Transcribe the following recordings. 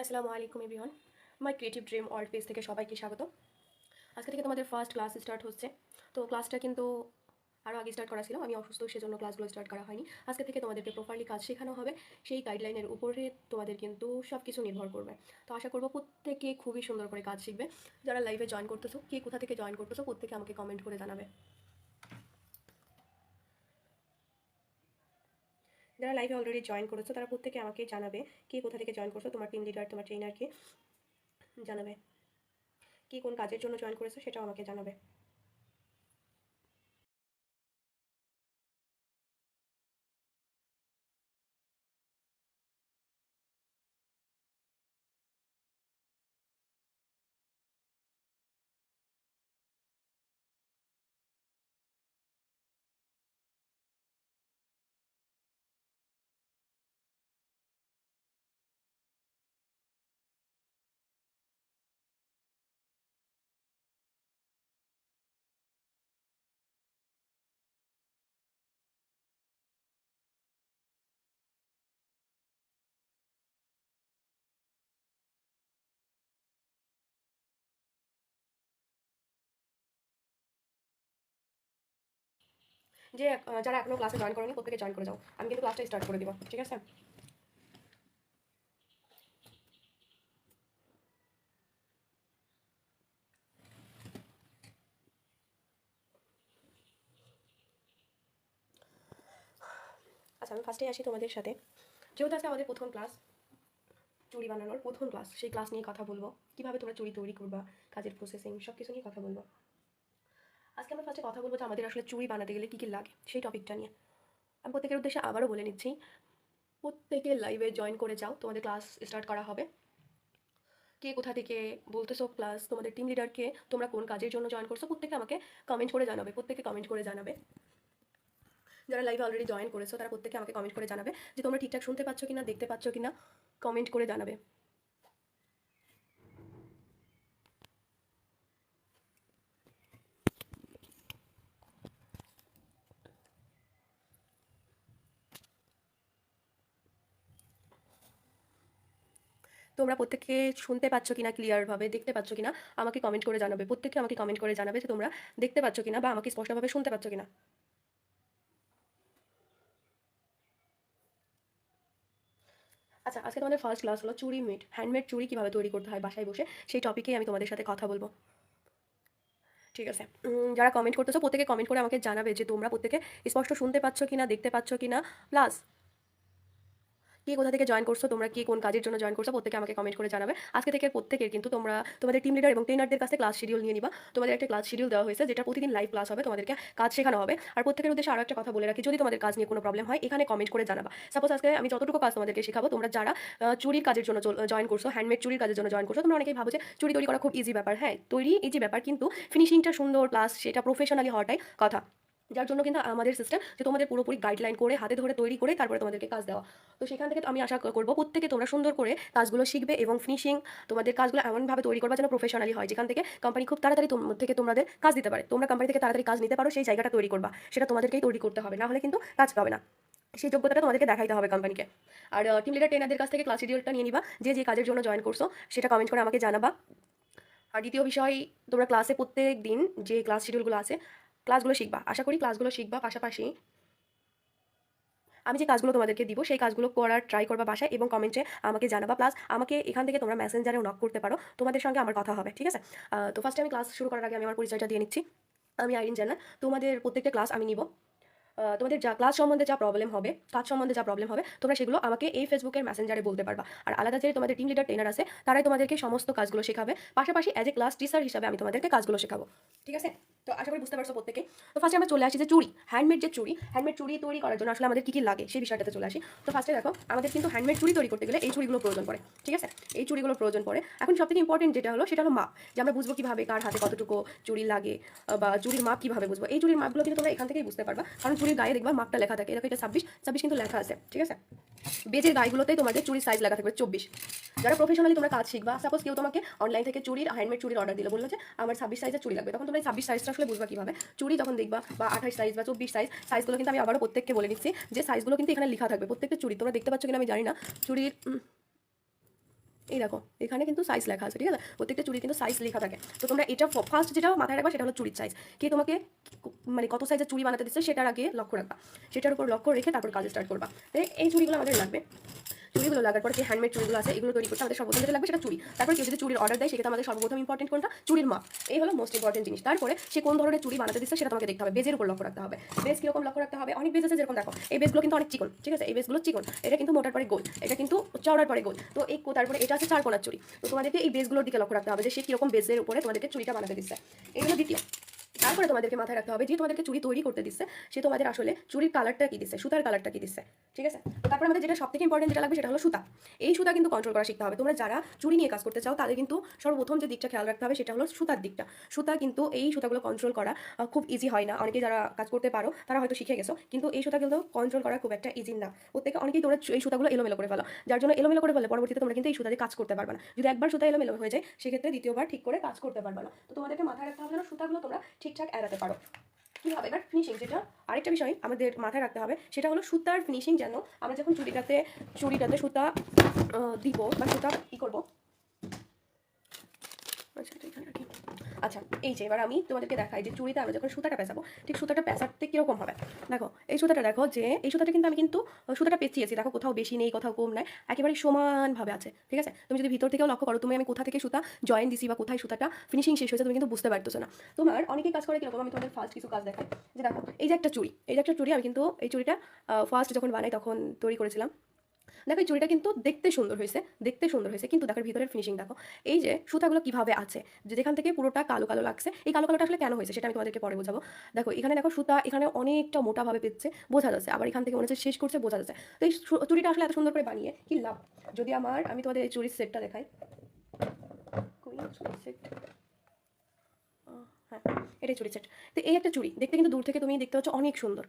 আসসালামু আলাইকুম এভরিওয়ান, মাই creative dream world page থেকে সবাইকে স্বাগত। আজকে থেকে তোমাদের ফার্স্ট ক্লাস স্টার্ট হচ্ছে। তো ক্লাসটা কিন্তু আরও আগে স্টার্ট করা ছিল, আমি অসুস্থ, সেজন্য ক্লাসগুলো স্টার্ট করা হয়নি। আজকে থেকে তোমাদেরকে প্রপারলি কাজ শেখানো হবে, সেই গাইডলাইনের উপরে তোমাদের কিন্তু সব কিছু নির্ভর করবে। তো আশা করবো প্রত্যেকে খুবই সুন্দর করে কাজ শিখবে। যারা লাইভে জয়েন করতেছো, কে কোথা থেকে জয়েন করতেছো, প্রত্যেকে আমাকে কমেন্ট করে জানাবে। যারা লাইভে অলরেডি জয়েন করেছো তারা প্রত্যেকে আমাকে জানাবে কে কোথা থেকে জয়েন করছো, তোমার টিম লিডার, তোমার ট্রেনারকে জানাবে। কি কোন কাজের জন্য জয়েন করেছো সেটাও আমাকে জানাবে। যে যারা এখনো ক্লাসে জয়েন করেনি প্রত্যেকে জয়েন করে যাও, আমি কিন্তু ক্লাসটা স্টার্ট করে দিব, ঠিক আছে? আচ্ছা, আমি ফার্স্টেই আসি তোমাদের সাথে। যেহেতু আজকে আমাদের প্রথম ক্লাস, চুড়ি বানানোর প্রথম ক্লাস, সেই ক্লাস নিয়ে কথা বলবো, কিভাবে তোমরা চুড়ি তৈরি করবা, কাজের প্রসেসিং সব কিছু নিয়ে কথা বলবো। আজকে আমরা ফার্স্টে কথা বলবো যে আমাদের আসলে চুড়ি বানাতে গেলে কী কী লাগে সেই টপিকটা নিয়ে। আমি প্রত্যেকের উদ্দেশ্যে আবারও বলে নিচ্ছি, প্রত্যেকে লাইভে জয়েন করে যাও, তোমাদের ক্লাস স্টার্ট করা হবে। কে কোথা থেকে বলতেছো, প্লাস তোমাদের টিম লিডারকে তোমরা কোন কাজের জন্য জয়েন করছো প্রত্যেকে আমাকে কমেন্ট করে জানাবে, প্রত্যেকে কমেন্ট করে জানাবে। যারা লাইভে অলরেডি জয়েন করেছো তারা প্রত্যেকে আমাকে কমেন্ট করে জানাবে যে তোমরা ঠিকঠাক শুনতে পাচ্ছ কিনা, দেখতে পাচ্ছ কিনা, কমেন্ট করে জানাবে। তোমরা প্রত্যেকে শুনতে পাচ্ছ কিনা, ক্লিয়ারভাবে দেখতে পাচ্ছ কিনা আমাকে কমেন্ট করে জানাবে, প্রত্যেকে আমাকে কমেন্ট করে জানাবে যে তোমরা দেখতে পাচ্ছ কিনা বা আমাকে স্পষ্টভাবে শুনতে পাচ্ছ কিনা। আচ্ছা, আজকে তোমাদের ফার্স্ট ক্লাস হলো চুড়ি মেড, হ্যান্ডমেড চুড়ি কীভাবে তৈরি করতে হয় বাসায় বসে, সেই টপিকেই আমি তোমাদের সাথে কথা বলবো, ঠিক আছে? যারা কমেন্ট করতেছো প্রত্যেকে কমেন্ট করে আমাকে জানাবে যে তোমরা প্রত্যেকে স্পষ্ট শুনতে পাচ্ছ কিনা, দেখতে পাচ্ছ কিনা, প্লাস কে কোথা থেকে জয়েন করছো, তোমরা কি কোন কাজের জন্য জয়েন করছো প্রত্যেকে আমাকে কমেন্ট করে জানাবে। আজকে থেকে প্রত্যেকের কিন্তু তোমরা তোমাদের টিম লিডার এবং ট্রেনারদের কাছে ক্লাস শিডিউল নিয়ে নিবা। তোমাদের একটা ক্লাস শিডিউল দেওয়া হয়েছে যেটা প্রতিদিন লাইভ ক্লাস হবে, তোমাদেরকে কাজ শেখানো হবে। আর প্রত্যেকের উদ্দেশ্যে আরও একটা কথা বলে রাখি, যদি তোমাদের কাজ নিয়ে কোনো প্রবলেম হয় এখানে কমেন্ট করে জানাবা। সাপোজ আজকে আমি যতটুকু কাজ তোমাদেরকে শেখাবো, তোমরা যারা চুরির কাজের জন্য জয়েন করছো, হ্যান্ডমেড চুরির কাজের জন্য জয়েন করছো, তোমরা অনেকেই ভাবো যে চুরি তৈরি করা খুব ইজি ব্যাপার। হ্যাঁ, তৈরি ইজি ব্যাপার, কিন্তু ফিনিশিংটা সুন্দর প্লাস সেটা প্রফেশনালি হওয়াটাই কথা। যার জন্য কিন্তু আমাদের সিস্টেম যে তোমাদের পুরোপুরি গাইডলাইন করে হাতে ধরে তৈরি করে তারপরে তোমাদেরকে কাজ দেওয়া। তো সেখান থেকে আমি আশা করবো প্রত্যেকে তোমরা সুন্দর করে কাজগুলো শিখবে এবং ফিনিশিং তোমাদের কাজগুলো এমনভাবে তৈরি করবা যেন প্রফেশনালি হয়, যেখান থেকে কোম্পানি খুব তাড়াতাড়ি থেকে তোমাদের কাজ দিতে পারে, তোমরা কোম্পানি থেকে তাড়াতাড়ি কাজ নিতে পারো, সেই জায়গাটা তৈরি করবা। সেটা তোমাদেরকেই তৈরি করতে হবে, না হলে কিন্তু কাজ পাবে না। সেই যোগ্যতাটা তোমাদেরকে দেখাইতে হবে কোম্পানিকে। আর টিম লিডার ট্রেনারদের কাছ থেকে ক্লাস শিডিউলটা নিয়ে নিবা, যে যে কাজের জন্য জয়েন করছো সেটা কমেন্ট করে আমাকে জানাবা। আর দ্বিতীয় বিষয়, তোমরা ক্লাসে প্রত্যেক দিন যে ক্লাস শিডিউলগুলো আছে ক্লাসগুলো শিখবা, আশা করি ক্লাসগুলো শিখবা, পাশাপাশি আমি যে কাজগুলো তোমাদেরকে দিব সেই কাজগুলো করার ট্রাই করবা বাসায় এবং কমেন্টে আমাকে জানাবা। প্লাস আমাকে এখান থেকে তোমরা মেসেঞ্জারেও নক করতে পারো, তোমাদের সঙ্গে আমার কথা হবে, ঠিক আছে? তো ফার্স্টে আমি ক্লাস শুরু করার আগে আমি আমার পরিচয়টা দিয়ে নিচ্ছি। আমি আইরিন জান্নাত। তোমাদের প্রত্যেকটা ক্লাস আমি নিব। তোমাদের যা ক্লাস সম্বন্ধে যা প্রবলেম হবে, কাজ সম্বন্ধে যা প্রবলেম হবে, তোমরা সেগুলো আমাকে এই ফেসবুকের মেসেঞ্জারে বলতে পারবা। আর আলাদা যে তোমাদের টিম লিডার ট্রেনার আছে তারাই তোমাদেরকে সমস্ত কাজগুলো শেখাবে, পাশাপাশি অ্যাজ এ ক্লাস টিচার হিসাবে আমি তোমাদেরকে কাজগুলো শেখাবো, ঠিক আছে? তো আশা করি বুঝতে পারছো প্রত্যেকে। তো ফার্স্টে আমরা চলে আসি যে চুড়ি, হ্যান্ডমেড যে চুড়ি, হ্যান্ডমেড চুড়ি তৈরি করার জন্য আসলে আমাদের কী কী লাগে সেই বিষয়টাতে চলে আসি। তো ফার্স্টে দেখো, আমাদের কিন্তু হ্যান্ডমেড চুড়ি তৈরি করতে গেলে এই চুড়িগুলো প্রয়োজন পড়ে, ঠিক আছে? এই চুড়িগুলো প্রয়োজন পড়ে। এখন সবথেকে ইম্পর্টেন্ট যেটা হলো সেটা হলো মাপ, যে আমরা বুঝবো কীভাবে কার হাতে কতটুকু চুড়ি লাগে বা চুড়ির মাপ কীভাবে বুঝবো। এই চুড়ির মাপগুলো কিন্তু তোমরা এখান থেকেই বুঝতে পারবা, কারণ চুড়ির গায়ে দেখবা মাপটা লেখা থাকে, দেখো এটা 26 কিন্তু লেখা আছে, ঠিক আছে? বেজের গায়েগুলোতেই তোমাদের চুড়ির সাইজ লেখা থাকবে 24। যারা প্রফেশনালি তোমরা কাজ শিখবা, সাপোজ কেউ তোমাকে অনলাইন থেকে চুড়ির হ্যান্ডমেড চুড়ির অর্ডার দিল, বললো যে আমার 26 সাইজের চুড়ি লাগবে, তখন তোমরা এই 26 সাইজটা আসলে বুঝবা কীভাবে? চুড়ি যখন দেখবা বা 28 সাইজ বা 24 সাইজগুলো কিন্তু আমি আবারও প্রত্যেককে বলে দিচ্ছি যে সাইজগুলো কিন্তু এখানে লেখা থাকবে প্রত্যেকটা চুড়ি। তোমরা দেখতে পাচ্ছ কিনা আমি জানি না, চুড়ির এই দেখো এখানে কিন্তু সাইজ লেখা আছে, ঠিক আছে, প্রত্যেকটা চুড়ি কিন্তু সাইজ লেখা থাকে। তো তোমরা এটা ফার্স্ট যেটা মাথায় রাখবা সেটা হলো চুড়ির সাইজ। কে তোমাকে মানে কত সাইজের চুড়ি বানাতে দিচ্ছে সেটার আগে লক্ষ্য রাখবা, সেটার উপর লক্ষ্য রেখে তারপর কাজ স্টার্ট করবা। তো এই চুড়িগুলো আমাদের লাগবে। চুড়িগুলো লাগার পরে যে হ্যান্ডমেড চুড়িগুলো আছে এগুলো তৈরি করতে আমাদের সর্বপ্রথম যেটা লাগবে সেটা চুড়ি। তারপর কেউ যদি চুড়ির অর্ডার দেয় সেক্ষেত্রে আমাদের সর্বপ্রথম ইম্পর্টেন্ট কোনটা, চুড়ির মাপ। এই হলো মোস্ট ইম্পর্টেন্ট জিনিস। তারপরে সে কোন ধরনের চুড়ি বানাতে দিচ্ছে সেটা তোমাকে দেখতে হবে, বেজের উপর লক্ষ্য রাখতে হবে। বেজ কিরকম লক্ষ্য রাখতে হবে, অনেক বেজ আছে, যেরকম দেখো এই বেজগুলো কিন্তু অনেক চিকন, ঠিক আছে, এই বেজগুলো চিকন, এটা কিন্তু মোটার পরে গোল, এটা কিন্তু চওড়ার পরে গোল। তো এই তারপরে এটা আছে চার কোণার চুড়ি। তো তোমাদেরকে এই বেজগুলোর দিকে লক্ষ্য রাখতে হবে যে সে কিরকম বেজের উপরে তোমাদেরকে চুড়িটা বানাতে দিচ্ছে। এই হলো দ্বিতীয়। তারপরে তোমাদেরকে মাথায় রাখতে হবে যে তোমাদেরকে চুড়ি তৈরি করতে দিচ্ছে সে তোমাদের আসলে চুড়ির কালারটা কি দিচ্ছে, সুতার কালারটা কি দিচ্ছে, ঠিক আছে। তো তারপরে আমাদের যেটা সবথেকে ইম্পর্টেন্ট যেটা লাগবে সেটা হলো সুতা। এই সুতা কিন্তু কন্ট্রোল করা শিখতে হবে। তোমরা যারা চুড়ি নিয়ে কাজ করতে চাও তাদের কিন্তু সর্বপ্রথম যে দিকটা খেয়াল রাখতে হবে সেটা হলো সুতার দিকটা। সুতা কিন্তু এই সুতাগুলো কন্ট্রোল করা খুব ইজি হয় না। অনেকে যারা কাজ করতে পারো তারা হয়তো শিখে গেছো, কিন্তু এই সুতাগুলো কন্ট্রোল করা খুব একটা ইজি না। প্রত্যেকে অনেকেই তোমরা এই সুতাগুলো এলোমেলো করে ফেলো, যার জন্য এলোমেলো করে ফেলে পরবর্তীতে তোমরা কিন্তু এই সুতা দিয়ে কাজ করতে পারবে না। যদি একবার সুতা এলোমেলো হয়ে যায় সেক্ষেত্রে দ্বিতীয়বার ঠিক করে কাজ করতে পারবে না। তো তোমাদেরকে মাথায় রাখতে হবে যেন সুতাগুলো তোমরা ঠিকঠাক এড়াতে পারো। কি হবে এবার ফিনিশিং, যেটা আরেকটা বিষয় আমাদের মাথায় রাখতে হবে সেটা হলো সুতার ফিনিশিং। যেন আমরা যখন চুড়িটাতে সুতা দিব বা সুতা ই করবো, আচ্ছা এই যে এবার আমি তোমাদেরকে দেখাই যে চুড়িতে আমরা যখন সুতাটা পেঁচাবো ঠিক সুতাটা পেঁচাতে কিরকম হবে। দেখো এই সুতাটা, দেখো যে এই সুতাটা কিন্তু আমি কিন্তু সুতাটা পেঁচিয়েছি, দেখো কোথাও বেশি নেই কোথাও কম নাই, একেবারে সমানভাবে আছে, ঠিক আছে। তুমি যদি ভিতর থেকেও লক্ষ্য করো তুমি আমি কোথা থেকে সুতা জয়েন দিছি বা কোথায় সুতাটা ফিনিশিং শেষ হয়েছে তুমি কিন্তু বুঝতে পারতেছো না। তোমার অনেকেই কাজ করে কিরকম, আমি তোমাদের ফার্স্ট কিছু কাজ দেখাই। যে দেখো এই যে একটা চুড়ি, এই যে একটা চুড়ি, আমি কিন্তু এই চুড়িটা ফার্স্ট যখন বানাই তখন তৈরি করেছিলাম। দেখো এই চুড়িটা কিন্তু দেখতে সুন্দর হয়েছে, দেখতে সুন্দর হয়েছে, কিন্তু দেখো ভিতরের ফিনিশিং দেখো। এই যে সুতাগুলো কিভাবে আছে, যে যেখান থেকে পুরোটা কালো কালো লাগছে, এই কালো কালোটা আসলে কেন হয়েছে সেটা আমি তোমাদেরকে পরে বোঝাবো। দেখো এখানে দেখো সুতা এখানে অনেকটা মোটাভাবে পেচ্ছে বোঝা যাচ্ছে, আবার এখান থেকে মনে হচ্ছে শেষ করছে বোঝা যাচ্ছে। তো এই চুড়িটা আসলে এত সুন্দর করে বানিয়ে কি লাভ। যদি আমি তোমাদের এই চুড়ির সেটটা দেখাই, সেট, হ্যাঁ এটাই চুড়ি সেট। তো এই একটা চুড়ি দেখতে কিন্তু দূর থেকে তুমি দেখতে হচ্ছে অনেক সুন্দর,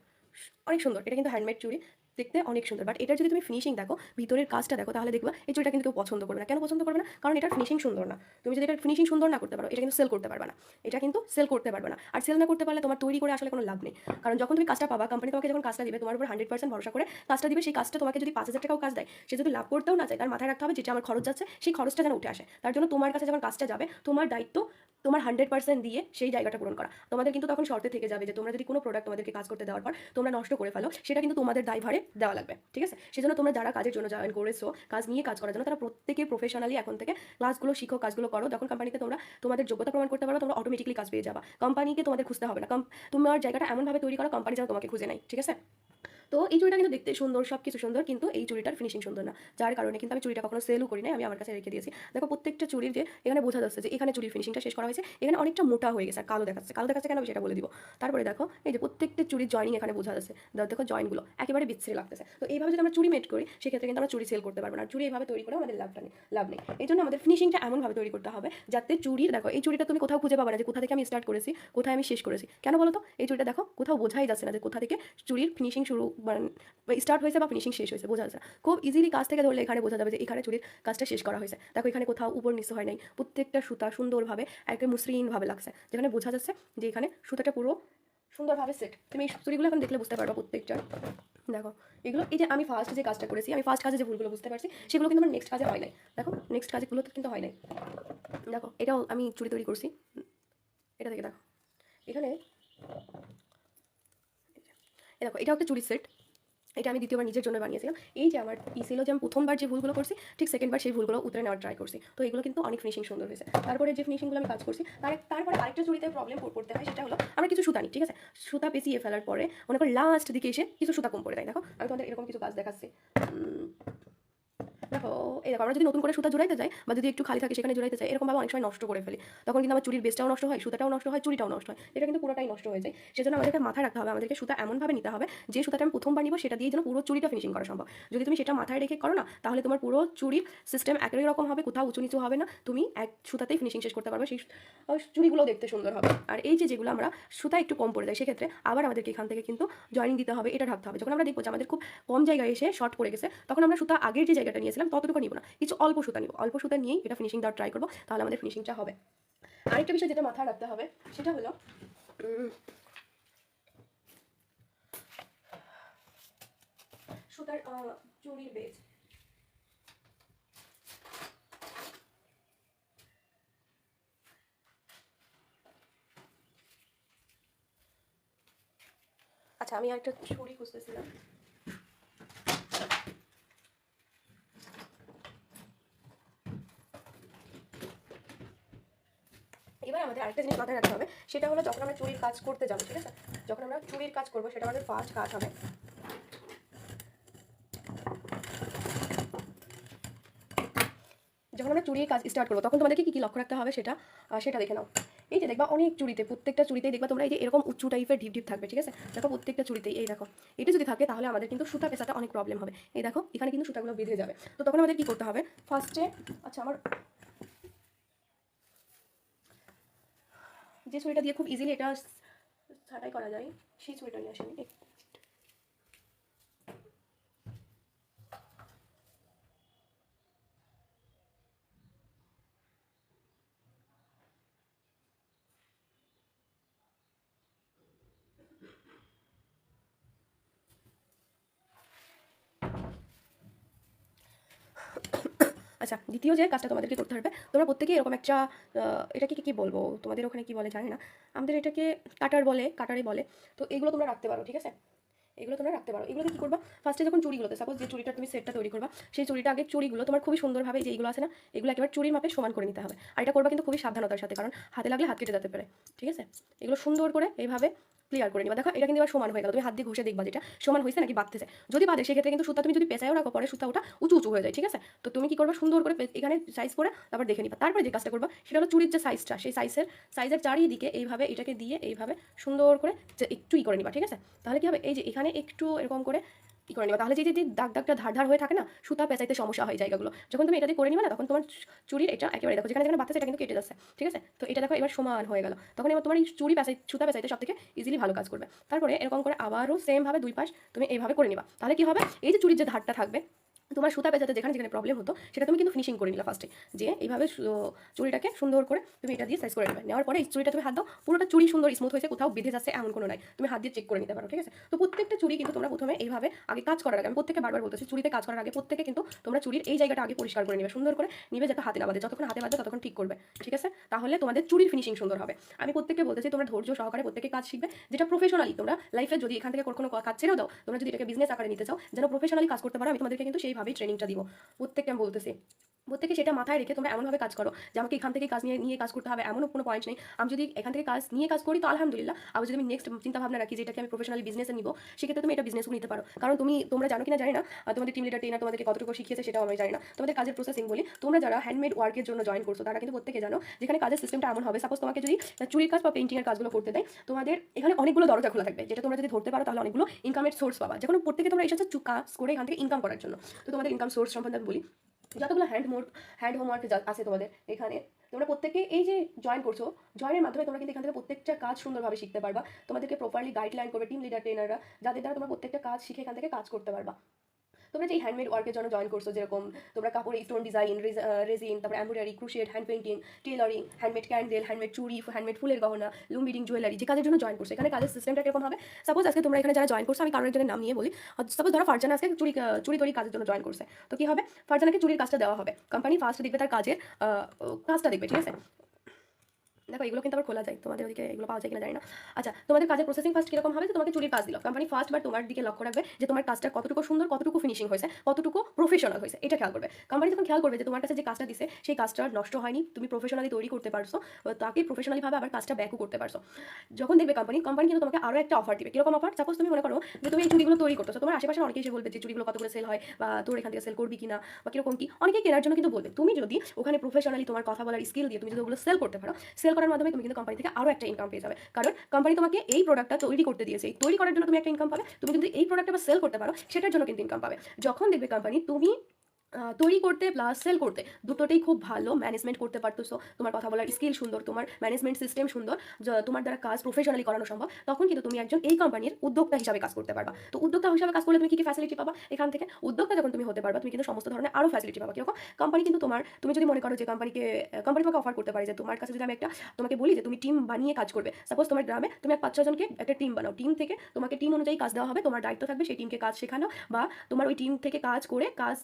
অনেক সুন্দর, এটা কিন্তু হ্যান্ডমেড চুড়ি, দেখতে অনেক সুন্দর। বাট এটার যদি তুমি ফিনিশিং দেখো, ভিতরের কাজটা দেখো, তাহলে দেখবা এই চুড়িটা কিন্তু কেউ পছন্দ করবে না। কেন পছন্দ করবে না? কারণ এটার ফিনিশিং সুন্দর না। তুমি যদি এটার ফিনিশিং সুন্দর না করতে পারো এটা কিন্তু সেল করতে পারবে না, এটা কিন্তু সেল করতে পারবে না। আর সেল না করতে পারলে তোমার তৈরি করে আসলে কোনো লাভ নেই। কারণ যখন তুমি কাজটা পাবা, কোম্পানি তোমাকে যখন কাজটা দিবে তোমার উপর 100% ভরসা করে কাজটা দিবে, সেই কাজটা তোমাকে যদি 5,000 টাকাও কাজ দেয়, সে যদি লাভ করতেও না চায়, তার মাথায় রাখতে হবে যেটা আমার খরচ যাচ্ছে সেই খরচটা যেন উঠে আসে। তার জন্য তোমার কাছে যখন কাজটা যাবে তোমার দায়িত্ব তোমার 100% দিয়ে সেই জায়গাটা পূরণ করা। তোমাদের কিন্তু তখন শর্তে থেকে যাবে যে তোমরা যদি কোনো প্রোডাক্ট তোমাদেরকে কাজ করতে দেওয়ার পর তোমরা নষ্ট করে ফেলো, সেটা কিন্তু তোমাদের দায়ভারে দেওয়া লাগবে, ঠিক আছে। সেজন্য তোমরা যারা কাজের জন্য জয়েন করেছো, কাজ নিয়ে কাজ করার জন্য, তারা প্রত্যেকে প্রফেশনালি এখন থেকে ক্লাসগুলো শিখো, কাজগুলো করো। যখন কোম্পানিতে তোমরা তোমাদের যোগ্যতা প্রমাণ করতে পারো, তোমরা অটোমেটিকলি কাজ পেয়ে যাবা। কোম্পানিকে তোমাদের খুঁজতে হবে না, তোমার জায়গাটা এমনভাবে তৈরি করো কোম্পানি যেন তোমাকে খুঁজে নেয়, ঠিক আছে। তো এই চুড়িটা কিন্তু দেখতে সুন্দর, সব কিছু সুন্দর, কিন্তু এই চুড়িটার ফিনিশিং সুন্দর না, যার কারণে কিন্তু আমি চুড়িটা কখনো সেলও করি না, আমি আমার কাছে রেখে দিয়েছি। দেখো প্রত্যেকটা চুড়ির যে এখানে বোঝা যাচ্ছে যে এখানে চুড়ির ফিনিশিংটা শেষ করা হয়েছে, এখানে অনেকটা মোটা হয়ে গেছে আর কালো দেখাচ্ছে। কালো দেখাচ্ছে কেন আমি সেটা বলে দিব। তারপরে দেখো এই যে প্রত্যেকটা চুড়ির জয়েনিং এখানে বোঝা যাচ্ছে, দেখো জয়েন্টগুলো একেবারে বিচ্ছিরি লাগতেছে। তো এইভাবে যদি আমরা চুড়ি মেট করি সেক্ষেত্রে কিন্তু আমরা চুড়ি সেল করতে পারবো না। আর চুড়ি এইভাবে তৈরি করে আমাদের লাভ নেই। এই জন্য আমাদের ফিনিশিংটা এমনভাবে তৈরি করতে হবে যাতে চুড়ির, দেখো এই চুড়িটা তুমি কোথাও খুঁজে পাবে না যে কোথা থেকে আমি স্টার্ট করেছি কোথায় আমি শেষ করেছি। কেন বলো তো? এই চুড়িটা দেখো কোথাও বোঝাই যাচ্ছে না যে কোথা থেকে চুড়ির ফিনিশিং শুরু স্টার্ট হয়েছে বা ফিনিশিং শেষ হয়েছে, বোঝা যাচ্ছে না। খুব ইজিলি কাজ থেকে ধরলে এখানে বোঝা যাবে যে এখানে চুড়ির কাজটা শেষ করা হয়েছে। দেখো এখানে কোথাও উপর নিচে হয় নাই, প্রত্যেকটা সুতা সুন্দরভাবে একদম মসৃণভাবে লাগছে, যেখানে বোঝা যাচ্ছে যে এখানে সুতাটা পুরো সুন্দরভাবে সেট। তুমি এই চুড়িগুলো এখন দেখলে বুঝতে পারবা প্রত্যেকটা। দেখো এগুলো, এই যে আমি ফার্স্ট যে কাজটা করেছি, আমি ফার্স্ট কাজে যে ভুলগুলো বুঝতে পারছি সেগুলো কিন্তু আমার নেক্সট কাজে হয় নাই। দেখো নেক্সট কাজগুলো কিন্তু হয় নাই। দেখো এটাও আমি চুড়ি তৈরি করছি, এটা থেকে দেখো এখানে, দেখো এটাও একটা চুড়ি সেট, এটা আমি দ্বিতীয়বার নিজের জন্য বানিয়েছিলাম। এই যে আমার ছিল যে আমি প্রথমবার যে ভুলগুলো করছি ঠিক সেকেন্ডবার সেই ভুলগুলো উতরে নেওয়ার ট্রাই করছি। তো এগুলো কিন্তু অনেক ফিনিশিং সুন্দর হয়েছে। তারপরে যে ফিনিশিংগুলো আমি কাজ করছি তারপরে আরেকটা চুড়িতে প্রবলেম পড়তে হয়, সেটা হলো আমরা কিছু সুতা নিই, ঠিক আছে, সুতা পেঁচিয়ে ফেলার পরে মনে করি লাস্ট দিকে এসে কিছু সুতা কম পড়ে দেয়। দেখো আমি তোমাদের এরকম কিছু কাজ দেখাচ্ছি। দেখো এই দেখো আমরা যদি নতুন করে সুতা জোড়াইতে যাই বা যদি একটু খালি থাকে সেখানে জোড়াইতে চাই, এরকমভাবে অনেক সময় নষ্ট করে ফেলি, তখন কিন্তু আমার চুরির বেসটাও নষ্ট হয়, সুতাটাও নষ্ট হয়, চুরিটাও নষ্ট হয়, এটা কিন্তু পুরোটাই নষ্ট হয়ে যায়। সেজন্য আমাদেরকে মাথায় রাখতে হবে আমাদেরকে সুতা এমনভাবে নিতে হবে যে সুতাটা আমি প্রথমবার নিব সেটা দিয়ে যেন পুরো চুরিটা ফিনিশিং করা সম্ভব। যদি তুমি সেটা মাথায় রেখে করো না তাহলে তোমার পুরো চুরির সিস্টেম একই রকম হবে, কোথাও উঁচু নিচু হবে না, তুমি এক সুতাতেই ফিনিশিং শেষ করতে পারবে, সেই চুড়িগুলো দেখতে সুন্দর হবে। আর এই যে যেগুলো আমরা সুতা একটু কম পড়ে যায় সেক্ষেত্রে আবার আমাদেরকে এখান থেকে কিন্তু জয়েনিং দিতে হবে, এটা ঢাকতে হবে। যখন আমরা দেখবো যে আমাদের খুব কম জায়গায় এসে শর্ট পড়ে গেছে তখন আমরা সুতা আগের যে জায়গাটা নিয়েছিলাম ততটুকু নিব না, কিছু অল্প সুতা নিব, অল্প সুতা নিয়েই এটা ফিনিশিং দেওয়ার ট্রাই করবো, তাহলে আমাদের ফিনিশিংটা হবে। আরেকটা বিষয় যেটা মাথায় রাখতে হবে সেটা হলো সুতার চুড়ির বেজ। আচ্ছা আমি একটা ছুরি খুঁজতেছিলাম। এবার আমাদের আরেকটা জিনিস মাথায় রাখতে হবে, সেটা হলো যখন আমরা চুরির কাজ করতে যাবো, ঠিক আছে, যখন আমরা চুরির কাজ করবো সেটা আমাদের ফার্স্ট কাজ হবে, যখন আমরা চুরির কাজ স্টার্ট করবো তখন তোমাদেরকে কী কী লক্ষ্য রাখতে হবে সেটা সেটা দেখে নাও। এই যে দেখবা অনেক চুরিতে, প্রত্যেকটা চুরিতেই দেখবা তোমরা এই যে এরকম উঁচু টাইপের ঢিপ ঢিপ থাকবে, ঠিক আছে, দেখো প্রত্যেকটা চুরিতেই এই দেখো এটা যদি থাকে তাহলে আমাদের কিন্তু সুতা পেঁচাতে অনেক প্রবলেম হবে। এই দেখো এখানে কিন্তু সুতাগুলো বেঁধে যাবে। তো তখন আমাদের কী করতে হবে ফার্স্টে, আচ্ছা আমার যে ছুরিটা দিয়ে খুব ইজিলি এটা ছাঁটাই করা যায় সেই ছুরিটা নিয়ে আসেনি। আচ্ছা দ্বিতীয় যে কাজটা তোমাদেরকে করতে হবে, তোমরা প্রত্যেকে এরকম একটা এটাকে কি বলবো, তোমাদের ওখানে কি বলে জানি না, আমাদের এটাকে কাটার বলে, কাটারে বলে। তো এগুলো তোমরা রাখতে পারো, ঠিক আছে, এগুলো তোমরা রাখতে পারো। এগুলোতে কী করবা, ফার্স্টে যখন চুড়িগুলোতে সাপোজ যে চুড়িটা তুমি সেটটা তৈরি করবা, সেই চুড়িটা আগে চুড়িগুলো তোমার খুবই সুন্দরভাবে যে এইগুলো আছে না, এগুলো একেবারে চুড়ির মাপে সমান করে নিতে হবে। আর এটা করবা কিন্তু খুবই সাবধানতার সাথে, কারণ হাতে লাগলে হাত কেটে যেতে পারে, ঠিক আছে। এগুলো সুন্দর করে এইভাবে ক্লিয়ার করে নিবা। দেখো এটা কিন্তু এবার সমান হয়ে গেল, তুমি হাত দিয়ে ঘষে দেখবা যেটা সমান হয়েছে নাকি বাঁধতেছে। যদি বাঁধে সেক্ষেত্রে কিন্তু সুতা তুমি যদি পেঁচায়ও রাখো পরে সুতা ওটা উঁচু উঁচু হয়ে যায়, ঠিক আছে। তো তুমি কি করবা, সুন্দর করে এখানে সাইজ করে তারপর দেখে নিবা। তারপরে যে কাজটা করবা সেটা হলো চুড়ির যে সাইজটা, সেই সাইজের চারিদিকে এইভাবে এটাকে দিয়ে এইভাবে সুন্দর করে একটু করে নিবা, ঠিক আছে। তাহলে কি হবে, এই যে এখানে একটু এরকম করে করে নিবা, তাহলে যে দাগ দাগটা ধার ধার হয়ে থাকে না, সুতা পেঁচাইতে সমস্যা হয় জায়গাগুলো, যখন তুমি এটা দিয়ে করে নিবা না তখন তোমার চুরির এটা একেবারে দেখো যেখানে যেখানে বাচ্চা সেটা কিন্তু কেটে যাচ্ছে, ঠিক আছে। তো এটা দেখো এবার সমান হয়ে গেল, তখন এবার তোমার এই সুতা পেঁচাইতে সব থেকে ইজিলি ভালো কাজ করবে। তারপরে এরকম করে আবারও সেমভাবে দুই পাশ তুমি এইভাবে করে নিবা। তাহলে কি হবে, এই যে চুরির যে ধারটা থাকবে তোমার সুতা পেঁচাতে যেখানে যেখানে প্রবলেম হতো সেটা তুমি কিন্তু ফিনিশিং করে নিলা ফার্স্টে, যে এইভাবে চুড়িটাকে সুন্দর করে তুমি এটা দিয়ে সাইজ করে নেবে। নেওয়ার পরে এই চুড়িটা তুমি হাত দাও, পুরোটা চুড়ি সুন্দর স্মুথ হয়েছে, কোথাও বেঁধে যাচ্ছে এমন কোনো নাই, তুমি হাত দিয়ে চেক করে নিতে পারো, ঠিক আছে। তো প্রত্যেকটা চুড়ি কিন্তু তোমরা প্রথমে এইভাবে আগে কাজ করার আগে, আমি প্রত্যেকে বারবার বলতেছি, চুড়িতে কাজ করার আগে প্রত্যেকে কিন্তু তোমরা চুড়ির এই জায়গাটা আগে পরিষ্কার করে নিবে, সুন্দর করে নিবে যাতে হাতে না বাঁধে, যতক্ষণ হাতে বাঁধবে ততক্ষণ ঠিক করবে, ঠিক আছে। তাহলে তোমাদের চুড়ির ফিনিশিং সুন্দর হবে। আমি প্রত্যেককে বলতেছি তোমরা ধৈর্য সহকারে প্রত্যেকে কাজ শিখবে, যেটা প্রফেশনালি তোমরা লাইফে যদি এখান থেকে কোনো কাজ ছেড়েও দাও, তোমরা যদি এটাকে বিজনেস আকারে নিতে চাও, যেন প্রফেশনালি কাজ করতে পারো, আমি তোমাদেরকে কিন্তু সেইভাবেই ট্রেনিংটা দিব। প্রত্যেককে আমি বলতেছি, প্রত্যেকে সেটা মাথায় রেখে তোমরা এমনভাবে কাজ করো যে আমাকে এখান থেকে কাজ নিয়ে কাজ করতে হবে এমনও কোনো পয়েন্ট নেই। আমি যদি এখান থেকে কাজ নিয়ে কাজ করি তো আলহামদুলিল্লাহ, আবার যদি আমি নেক্সট চিন্তা ভাবনা রাখি যেটাকে আমি প্রফেশনালি বিজনেসে নিব, সেক্ষেত্রে তুমি এটা বিজনেসও নিতে পারো। কারণ তোমরা জানো কিনা জানি না, তোমাদের টিম লিডার ট্রেনার তোমাদেরকে কতটুকু শিখিয়েছে সেটাও আমি জানি না। তোমাদের কাজের প্রসেসিং বলি, তোমরা যারা হ্যান্ডমেড ওয়ার্কের জন্য জয়েন করছো তারা কিন্তু প্রত্যেকে জানো যেখানে কাজের সিস্টেমটা এমন হবে, সাপোজ তোমাকে যদি চুরির কাজ বা পেইন্টিংয়ের কাজগুলো করতে দেয়, তোমাদের এখানে অনেকগুলো দরজা খোলা থাকবে, যেটা তোমরা যদি ধরতে পারো তাহলে অনেকগুলো ইনকামের সোর্স পাবা। যখন প্রত্যেকে তোমরা এসেছো কাজ করে এখান থেকে ইনকাম করার জন্য, তো তোমাদের ইনকাম সোর্স সম্বন্ধে আমি বলি, যতগুলো হ্যান্ড হোমওয়ার্ক আছে তোমাদের এখানে, তোমরা প্রত্যেকে এই যে জয়েন করছো, জয়েনের মাধ্যমে তোমরা কিন্তু এখান থেকে প্রত্যেকটা কাজ সুন্দরভাবে শিখতে পারবা। তোমাদেরকে প্রপারলি গাইডলাইন করবে টিম লিডার ট্রেনাররা, যাদের দ্বারা তোমরা প্রত্যেকটা কাজ শিখে এখান থেকে কাজ করতে পারবা। তোমরা যে হ্যান্ডমেড ওয়ার্কের জন্য জয়েন করছো, যেরকম তোমরা কাপড়ে স্টোন ডিজাইন, রেজিন, তারপরে embroidery, crochet, hand painting, tailoring, handmade candle, handmade চুড়ি, হ্যান্ডমেড ফুলের গহনা, লুম বিডিং, জুয়েলারি, যে কাজের জন্য জয়েন করছো, এখানে কাজের সিস্টেমটা কিরকম হবে। সাপোজ আজকে তোমরা এখানে যারা জয়েন করছো, আমি কারোর একজনের নাম নিয়ে বলি, সাপোজ ধরো ফারজানা আজকে চুড়ি তৈরি কাজের জন্য জয়েন করছে, তো কি হবে, ফারজানাকে চুরির কাজটা দেওয়া হবে, কোম্পানি ফার্স্ট দেখবে তার কাজের কাজটা দেখবে, ঠিক আছে। দেখো এগুলো কিন্তু আবার খোলা যায়, তোমাদের ওদিকে এগুলো পাওয়া যায় কিনা জানি না। আচ্ছা তোমাদের কাজের প্রসেসিং ফার্স্ট কিরকম হবে, যে তোমাকে চুরির কাজ দিল, কোম্পানি ফার্স্ট বার তোমার দিকে লক্ষ্য রাখবে যে তোমার কাজটা কতটুকু সুন্দর, কতটুকু ফিনিশিং হয়েছে, কতটুকু প্রফেশনাল হয়েছে, এটা খেয়াল করবে। কোম্পানি যখন খেয়াল করবে যে তোমার কাছে যে কাজটা দিছে সেই কাজটা নষ্ট হয়নি, তুমি প্রফেশনালি তৈরি করতে পারছো, তাকে প্রফেশনালিভাবে আবার কাজটা ব্যাকও করতে পারছো, যখন দেখবে কোম্পানি কিন্তু তোমাকে আরও একটা অফার দিবে। কিরকম অফার, সাপোজ তুমি মনে করো যে তুমি এই চুড়িগুলো তৈরি করতেছো, তোমার আশেপাশে অনেকেই এসে বলবে যে চুড়িগুলো কত করে সেল হয়, বা তোর এখান থেকে সেল করবি কিনা, বা কিরকম কি, অনেকেই কেনার জন্য কিন্তু বলবে। তুমি যদি ওখানে প্রফেশনালি তোমার কথা বলার স্কিল দিয়ে তুমি যদি ওগুলো সেল করতে পারো, সেল করার মাধ্যমে তুমি কিন্তু কোম্পানি থেকে আরও একটা ইনকাম পেয়ে যাবে। কারণ কোম্পানি তোমাকে এই প্রোডাক্টটা তৈরি করতে দিয়েছে, তৈরি করার জন্য তুমি একটা ইনকাম পাবে, তুমি কিন্তু এই প্রোডাক্টটা সেল করতে পারো সেটার জন্য কিন্তু ইনকাম পাবে। যখন দেখবে কোম্পানি তুমি তৈরি করতে প্লাস সেল করতে দুটোতেই খুব ভালো ম্যানেজমেন্ট করতে পারতেছো, তোমার কথা বলার স্কিল সুন্দর, তোমার ম্যানেজমেন্ট সিস্টেম সুন্দর, তোমার দ্বারা কাজ প্রফেশনালি করানো সম্ভব, তখন কিন্তু তুমি একজন এই কোম্পানির উদ্যোক্তা হিসাবে কাজ করতে পারবা। তো উদ্যোক্তা হিসাবে কাজ করলে তুমি কি ফ্যাসিলিটি পাবা এখান থেকে, উদ্যোক্তা যখন তুমি হতে পারবা তুমি কিন্তু সমস্ত ধরনের আরও ফ্যাসিলিটি পাবা। কিরকম, কোম্পানি কিন্তু তুমি যদি মনে করো যে কোম্পানি তোমাকে অফার করতে পারে যে তোমার কাছে যদি আমি তোমাকে বলি যে তুমি টিম বানিয়ে কাজ করবে, সাপোজ তোমার গ্রামে তুমি 5-6 জনকে একটা টিম বানাও, টিম থেকে তোমাকে টিম অনুযায়ী কাজ দেওয়া হবে, তোমার দায়িত্ব থাকবে সেই টিমকে কাজ শেখানো, বা তোমার ওই টিম থেকে কাজ করে কাজ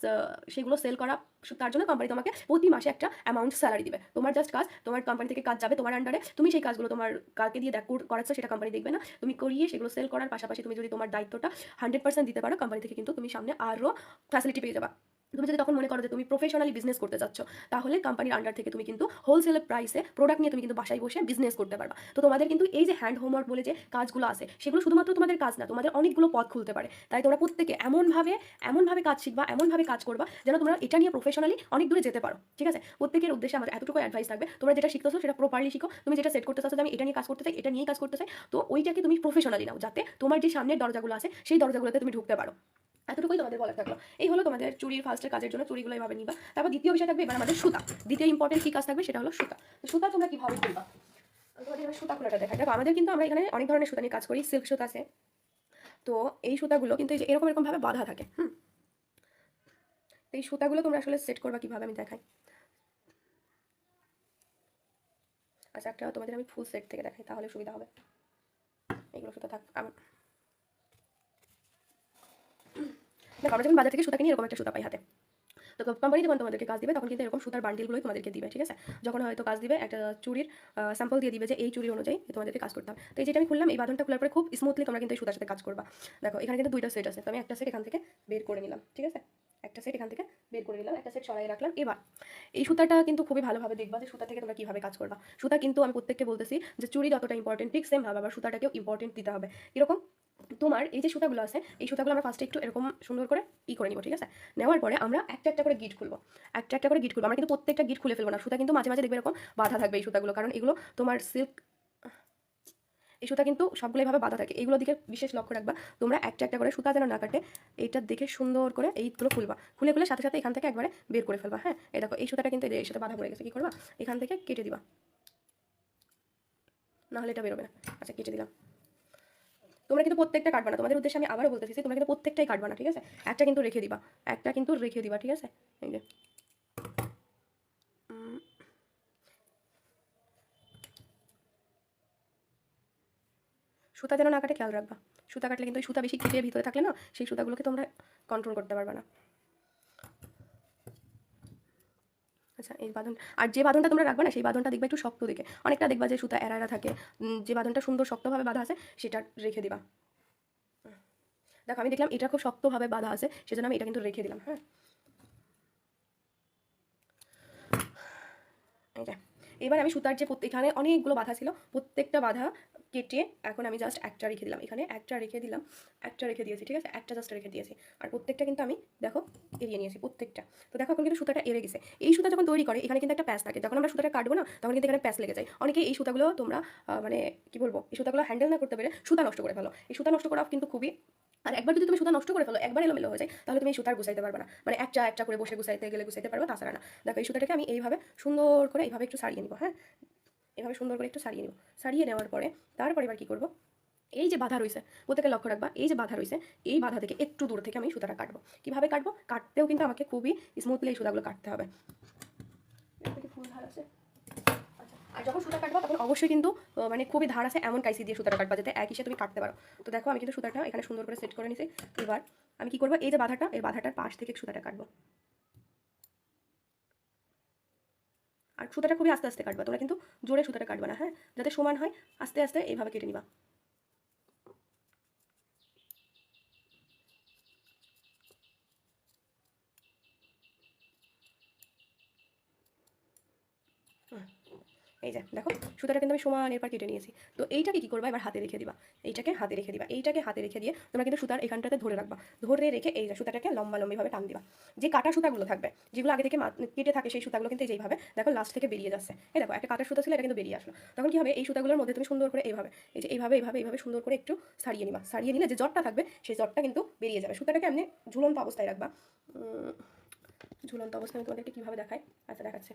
সেগুলো সেল করা, তার জন্য কোম্পানি তোমাকে প্রতি মাসে একটা অ্যামাউন্ট স্যালারি দিবে। তোমার জাস্ট কাজ, তোমার কোম্পানি থেকে কাজ যাবে তোমার আন্ডারে, তুমি সেই কাজগুলো তোমার কাকে দিয়ে করাচ্ছ সেটা কোম্পানি দেখবে না, তুমি করিয়ে সেগুলো সেল করার পাশাপাশি তুমি যদি তোমার দায়িত্বটা 100% দিতে পারো, কোম্পানি থেকে কিন্তু তুমি সামনে আরও ফ্যাসিলিটি পেয়ে যাবা। তুমি যদি তখন মনে করো যে তুমি প্রফেশনালি বিজনেস করতে যাচ্ছ, তাহলে কোম্পানির আন্ডার থেকে তুমি কিন্তু হোলসেল প্রাইসে প্রোডাক্ট নিয়ে তুমি কিন্তু বাসায় বসে বিজনেস করতে পারবা। তো তোমাদের কিন্তু এই যে হ্যান্ড হোমওয়ার্ক বলে যে কাজগুলো আছে, সেগুলো শুধুমাত্র তোমাদের কাজ না, তোমাদের অনেকগুলো পথ খুলতে পারে। তাই তোমরা প্রত্যেকে এমনভাবে কাজ শিখবা, এমনভাবে কাজ করবা যেন তোমরা এটা নিয়ে প্রফেশনালি অনেক দূরে যেতে পারো। ঠিক আছে, প্রত্যেকের উদ্দেশ্যে আমার এতটুকু অ্যাডভাইস থাকবে, তোমরা যেটা শিখতেছো সেটা প্রপারলি শিখো। তুমি যেটা সেট করতে চাচ্ছো যে আমি এটা নিয়ে কাজ করতে চাই, এটা নিয়েই কাজ করতে চাই, তো ওইটাকে তুমি প্রফেশনালি নাও, যাতে তোমার যে সামনের দরজাগুলো আছে সেই দরজাগুলোতে তুমি ঢুকতে পারো। এতটুকুই তোমাদের বলা থাকলো। এই হলো তোমাদের চুরির ফার্স্টের কাজের জন্য চুরিগুলো এভাবে নিবা। তারপর দ্বিতীয় বিষয় থাকবে এবার আমাদের সুতা। দ্বিতীয় ইম্পর্টেন্ট কি কাজ থাকবে সেটা হলো সুতা। তো সুতা তোমরা কিভাবে খুলবা, তোমাদের এবার সুতা খোলাটা দেখা। দেখো আমাদের কিন্তু আমরা এখানে অনেক ধরনের সুতা নিয়ে কাজ করি, সিল্ক সুতা আছে। তো এই সুতাগুলো কিন্তু এই যে এরকম এরকম ভাবে বাঁধা থাকে। তো এই সুতাগুলো তোমরা আসলে সেট করবা কিভাবে আমি দেখাই। আচ্ছা, একটা তোমাদের আমি ফুল সেট থেকে দেখাই, তাহলে সুবিধা হবে। এগুলো সুতা থাক। দেখো আমরা যখন বাজার থেকে সুতা কিনি এরকম একটা সুতা পাই হাতে। তো কোম্পানি যখন তোমাদেরকে কাজ দিবে তখন কিন্তু এরকম সুতার বান্ডিলগুলোই তোমাদেরকে দিবে। ঠিক আছে, যখন হয়তো কাজ দিবে একটা চুরির স্যাম্পল দিয়ে দিবে যে এই চুরি অনুযায়ী তোমাদেরকে কাজ করতে হবে। তো এই যেটা আমি খুললাম, এই বাঁধনটা খোলার পরে খুব স্মুথলি তোমরা কিন্তু এই সুতার সাথে কাজ করবা। দেখো এখানে কিন্তু দুইটা সেট আছে, তো আমি একটা সেট এখান থেকে বের করে নিলাম। ঠিক আছে, একটা সেট এখান থেকে বের করে নিলাম, একটা সেট সরাই রাখলাম। এবার এই সুতাটা কিন্তু খুবই ভালোভাবে দেখবা যে সুতা থেকে তোমরা কীভাবে কাজ করবা। সুতা কিন্তু আমি প্রত্যেককে বলতেছি যে চুরি যতটা ইম্পর্টেন্ট ঠিক সেম ভাবে আবার সুতাটাকেও ইম্পর্টেন্ট দিতে হবে। এরকম তোমার এই যে সুতাগুলো আছে, এই সুতাগুলো আমরা ফার্স্টে একটু এরকম সুন্দর করে করে নিব। ঠিক আছে, নেওয়ার পরে আমরা একটা একটা করে গিট খুলবো, একটা একটা করে গিট খুলবো। আমরা কিন্তু প্রত্যেকটা গিট খুলে ফেলবো না, সুতা কিন্তু মাঝে মাঝে দেখবে এরকম বাধা থাকবে এই সুতাগুলো, কারণ এগুলো তোমার সিল্ক, এই সুতা কিন্তু সবগুলো এইভাবে বাধা থাকে। এইগুলো দিকে বিশেষ লক্ষ্য রাখবা, তোমরা একটা একটা করে সুতা যেন না কাটে, এইটার দিকে সুন্দর করে এইগুলো খুলবা, খুলে খুলে সাথে সাথে এখান থেকে একবারে বের করে ফেলবা। হ্যাঁ, এই দেখো এই সুতাটা কিন্তু এর সাথে বাধা পড়ে গেছে, কি করবা এখান থেকে কেটে দিবা, নাহলে এটা বেরোবে না। আচ্ছা, কেটে দিলাম। তোমরা কিন্তু প্রত্যেকটা কাটবা না, তোমাদের উদ্দেশ্যে আমি আবারও বলতেছি তোমরা কিন্তু প্রত্যেকটাই কাটবা না। ঠিক আছে, একটা কিন্তু রেখে দিবা, একটা কিন্তু রেখে দিবা। ঠিক আছে, এই যে সুতা যেন না কাটে খেয়াল রাখবা। সুতা কাটলে কিন্তু সুতা বেশি কেটে ভিতরে থাকলে না সেই সুতাগুলোকে তোমরা কন্ট্রোল করতে পারবে না। আচ্ছা, এই বাঁধন, আর যে বাঁধনটা তোমরা রাখবা না সেই বাঁধনটা দেখবা একটু শক্ত দেখে, অনেকটা দেখবা যে সুতা এরা থাকে, যে বাঁধনটা সুন্দর শক্তভাবে বাঁধা আছে সেটা রেখে দিবা। দেখো আমি দেখলাম এটা খুব শক্তভাবে বাঁধা আছে, সেজন্য আমি এটা কিন্তু রেখে দিলাম। হ্যাঁ, এই যে এবার আমি সুতার যে এখানে অনেকগুলো বাঁধা ছিল, প্রত্যেকটা বাঁধা কেটে এখন আমি জাস্ট একটা রেখে দিলাম, এখানে একটা রেখে দিলাম, একটা রেখে দিয়েছি। ঠিক আছে, একটা জাস্ট রেখে দিয়েছি, আর প্রত্যেকটা কিন্তু আমি দেখো এড়িয়ে নিয়েছি প্রত্যেকটা। তো দেখো এখন কিন্তু সুতাটা এড়ে গেছে। এই সুতা যখন তৈরি করে এখানে কিন্তু একটা প্যাচ থাকে, যখন আমরা সুতাটা কাটবো না তখন কিন্তু এখানে প্যাচ লেগে যায়। অনেকে এই সুতাগুলো তোমরা মানে কি বলবো, এই সুতাগুলো হ্যান্ডেল না করতে পেরে সুতা নষ্ট করে ফেলো। এই সুতা নষ্ট করা কিন্তু খুবই, আর একবার যদি তুমি সুতা নষ্ট করে ফেলো, একবার এলোমেলো হয়ে যায়, তাহলে তুমি এই সুতার গুছাইতে পারবে না, মানে একটা একটা করে বসে গুছাইতে গেলে গুছাইতে পারবে, তাছাড়া না। দেখো এই সুতাটাকে আমি এইভাবে সুন্দর করে এইভাবে একটু সারিয়ে নিব। হ্যাঁ, এভাবে সুন্দর করে একটু সারিয়ে নিব। সারিয়ে নেওয়ার পরে তারপরে এবার কী করবো, এই যে বাধা রয়েছে প্রত্যেকে লক্ষ্য রাখবা, এই যে বাধা রয়েছে এই বাধা থেকে একটু দূর থেকে আমি সুতাটা কাটবো। কীভাবে কাটবো, কাটতেও কিন্তু আমাকে খুবই স্মুথলি এই সুতাগুলো কাটতে হবে। ফুল ধার আছে। আচ্ছা, আর যখন সুতা কাটবা তখন অবশ্যই কিন্তু মানে খুবই ধার আছে এমন কাইসি দিয়ে সুতাটা কাটবা যাতে এক হিসেবে তুমি কাটতে পারো। তো দেখো আমি কিন্তু সুতাটা এখানে সুন্দর করে সেট করে নিছি। এবার আমি কি করবো, এই যে বাধাটা, এই বাধাটার পাশ থেকে সুতাটা কাটবো, আর সুতাটা খুবই আস্তে আস্তে কাটবা, তোমরা কিন্তু জোরে সুতাটা কাটবা না। হ্যাঁ, যাতে সমান হয়, আস্তে আস্তে এইভাবে কেটে নিবা। এই যে দেখো সুতাটা কিন্তু আমি সমান এরপর কেটে নিয়েছি। তো এইটাকে কি করবা, এবার হাতে রেখে দিবা, এইটাকে হাতে রেখে দিবা, এইটাকে হাতে রেখে দিয়ে তোমরা কিন্তু সুতার এখানটাতে ধরে রাখবা, ধরে রেখে এই যে সুতাটাকে লম্বা লম্বিভাবে টান দিবা। যে কাটা সুতাগুলো থাকবে, যেগুলো আগে থেকে কেটে থাকে, সেই সুতাগুলো কিন্তু যেইভাবে দেখো লাস্ট থেকে বেরিয়ে যাচ্ছে। এই দেখো একটা কাটা সুতা ছিল, এটা কিন্তু বেরিয়ে আসলো। তখন কি হবে, এই সুতাগুলোর মধ্যে তুমি সুন্দর করে এইভাবে, এই যে এইভাবে এইভাবে এইভাবে সুন্দর করে একটু ছাড়িয়ে নিবা। ছাড়িয়ে নিলে যে জটটা থাকবে সেই জটটা কিন্তু বেরিয়ে যাবে। সুতাটাকে এমনি ঝুলন্ত অবস্থায় রাখবা। ঝুলন্ত অবস্থায় আমি তোমাদেরকে কীভাবে দেখাই, আচ্ছা দেখাচ্ছে।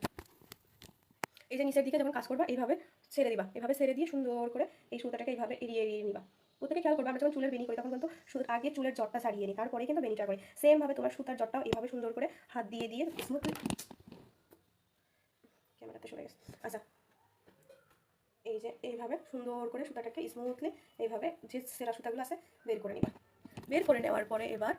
এই যে নিচের দিকে যখন কাজ করবা এইভাবে ছেড়ে দিবা, এভাবে ছেড়ে দিয়ে সুন্দর করে এই সুতাটাকে এইভাবে এড়িয়ে এড়িয়ে নিবা। প্রত্যেকে খেয়াল করবে, আমরা যখন চুলের বেনি করি তখন কিন্তু আগে চুলের জটটা ছাড়িয়ে নিই, তারপরে কিন্তু বেনিটা করি। সেম ভাবে তোমার সুতার জটটাও এইভাবে সুন্দর করে হাত দিয়ে দিয়ে স্মুথলি, ক্যামেরাতে সরে গেছে। আচ্ছা, এই যে এইভাবে সুন্দর করে সুতাটাকে স্মুথলি এইভাবে যে সেরা সুতাগুলো আছে বের করে নিবা। বের করে নেওয়ার পরে এবার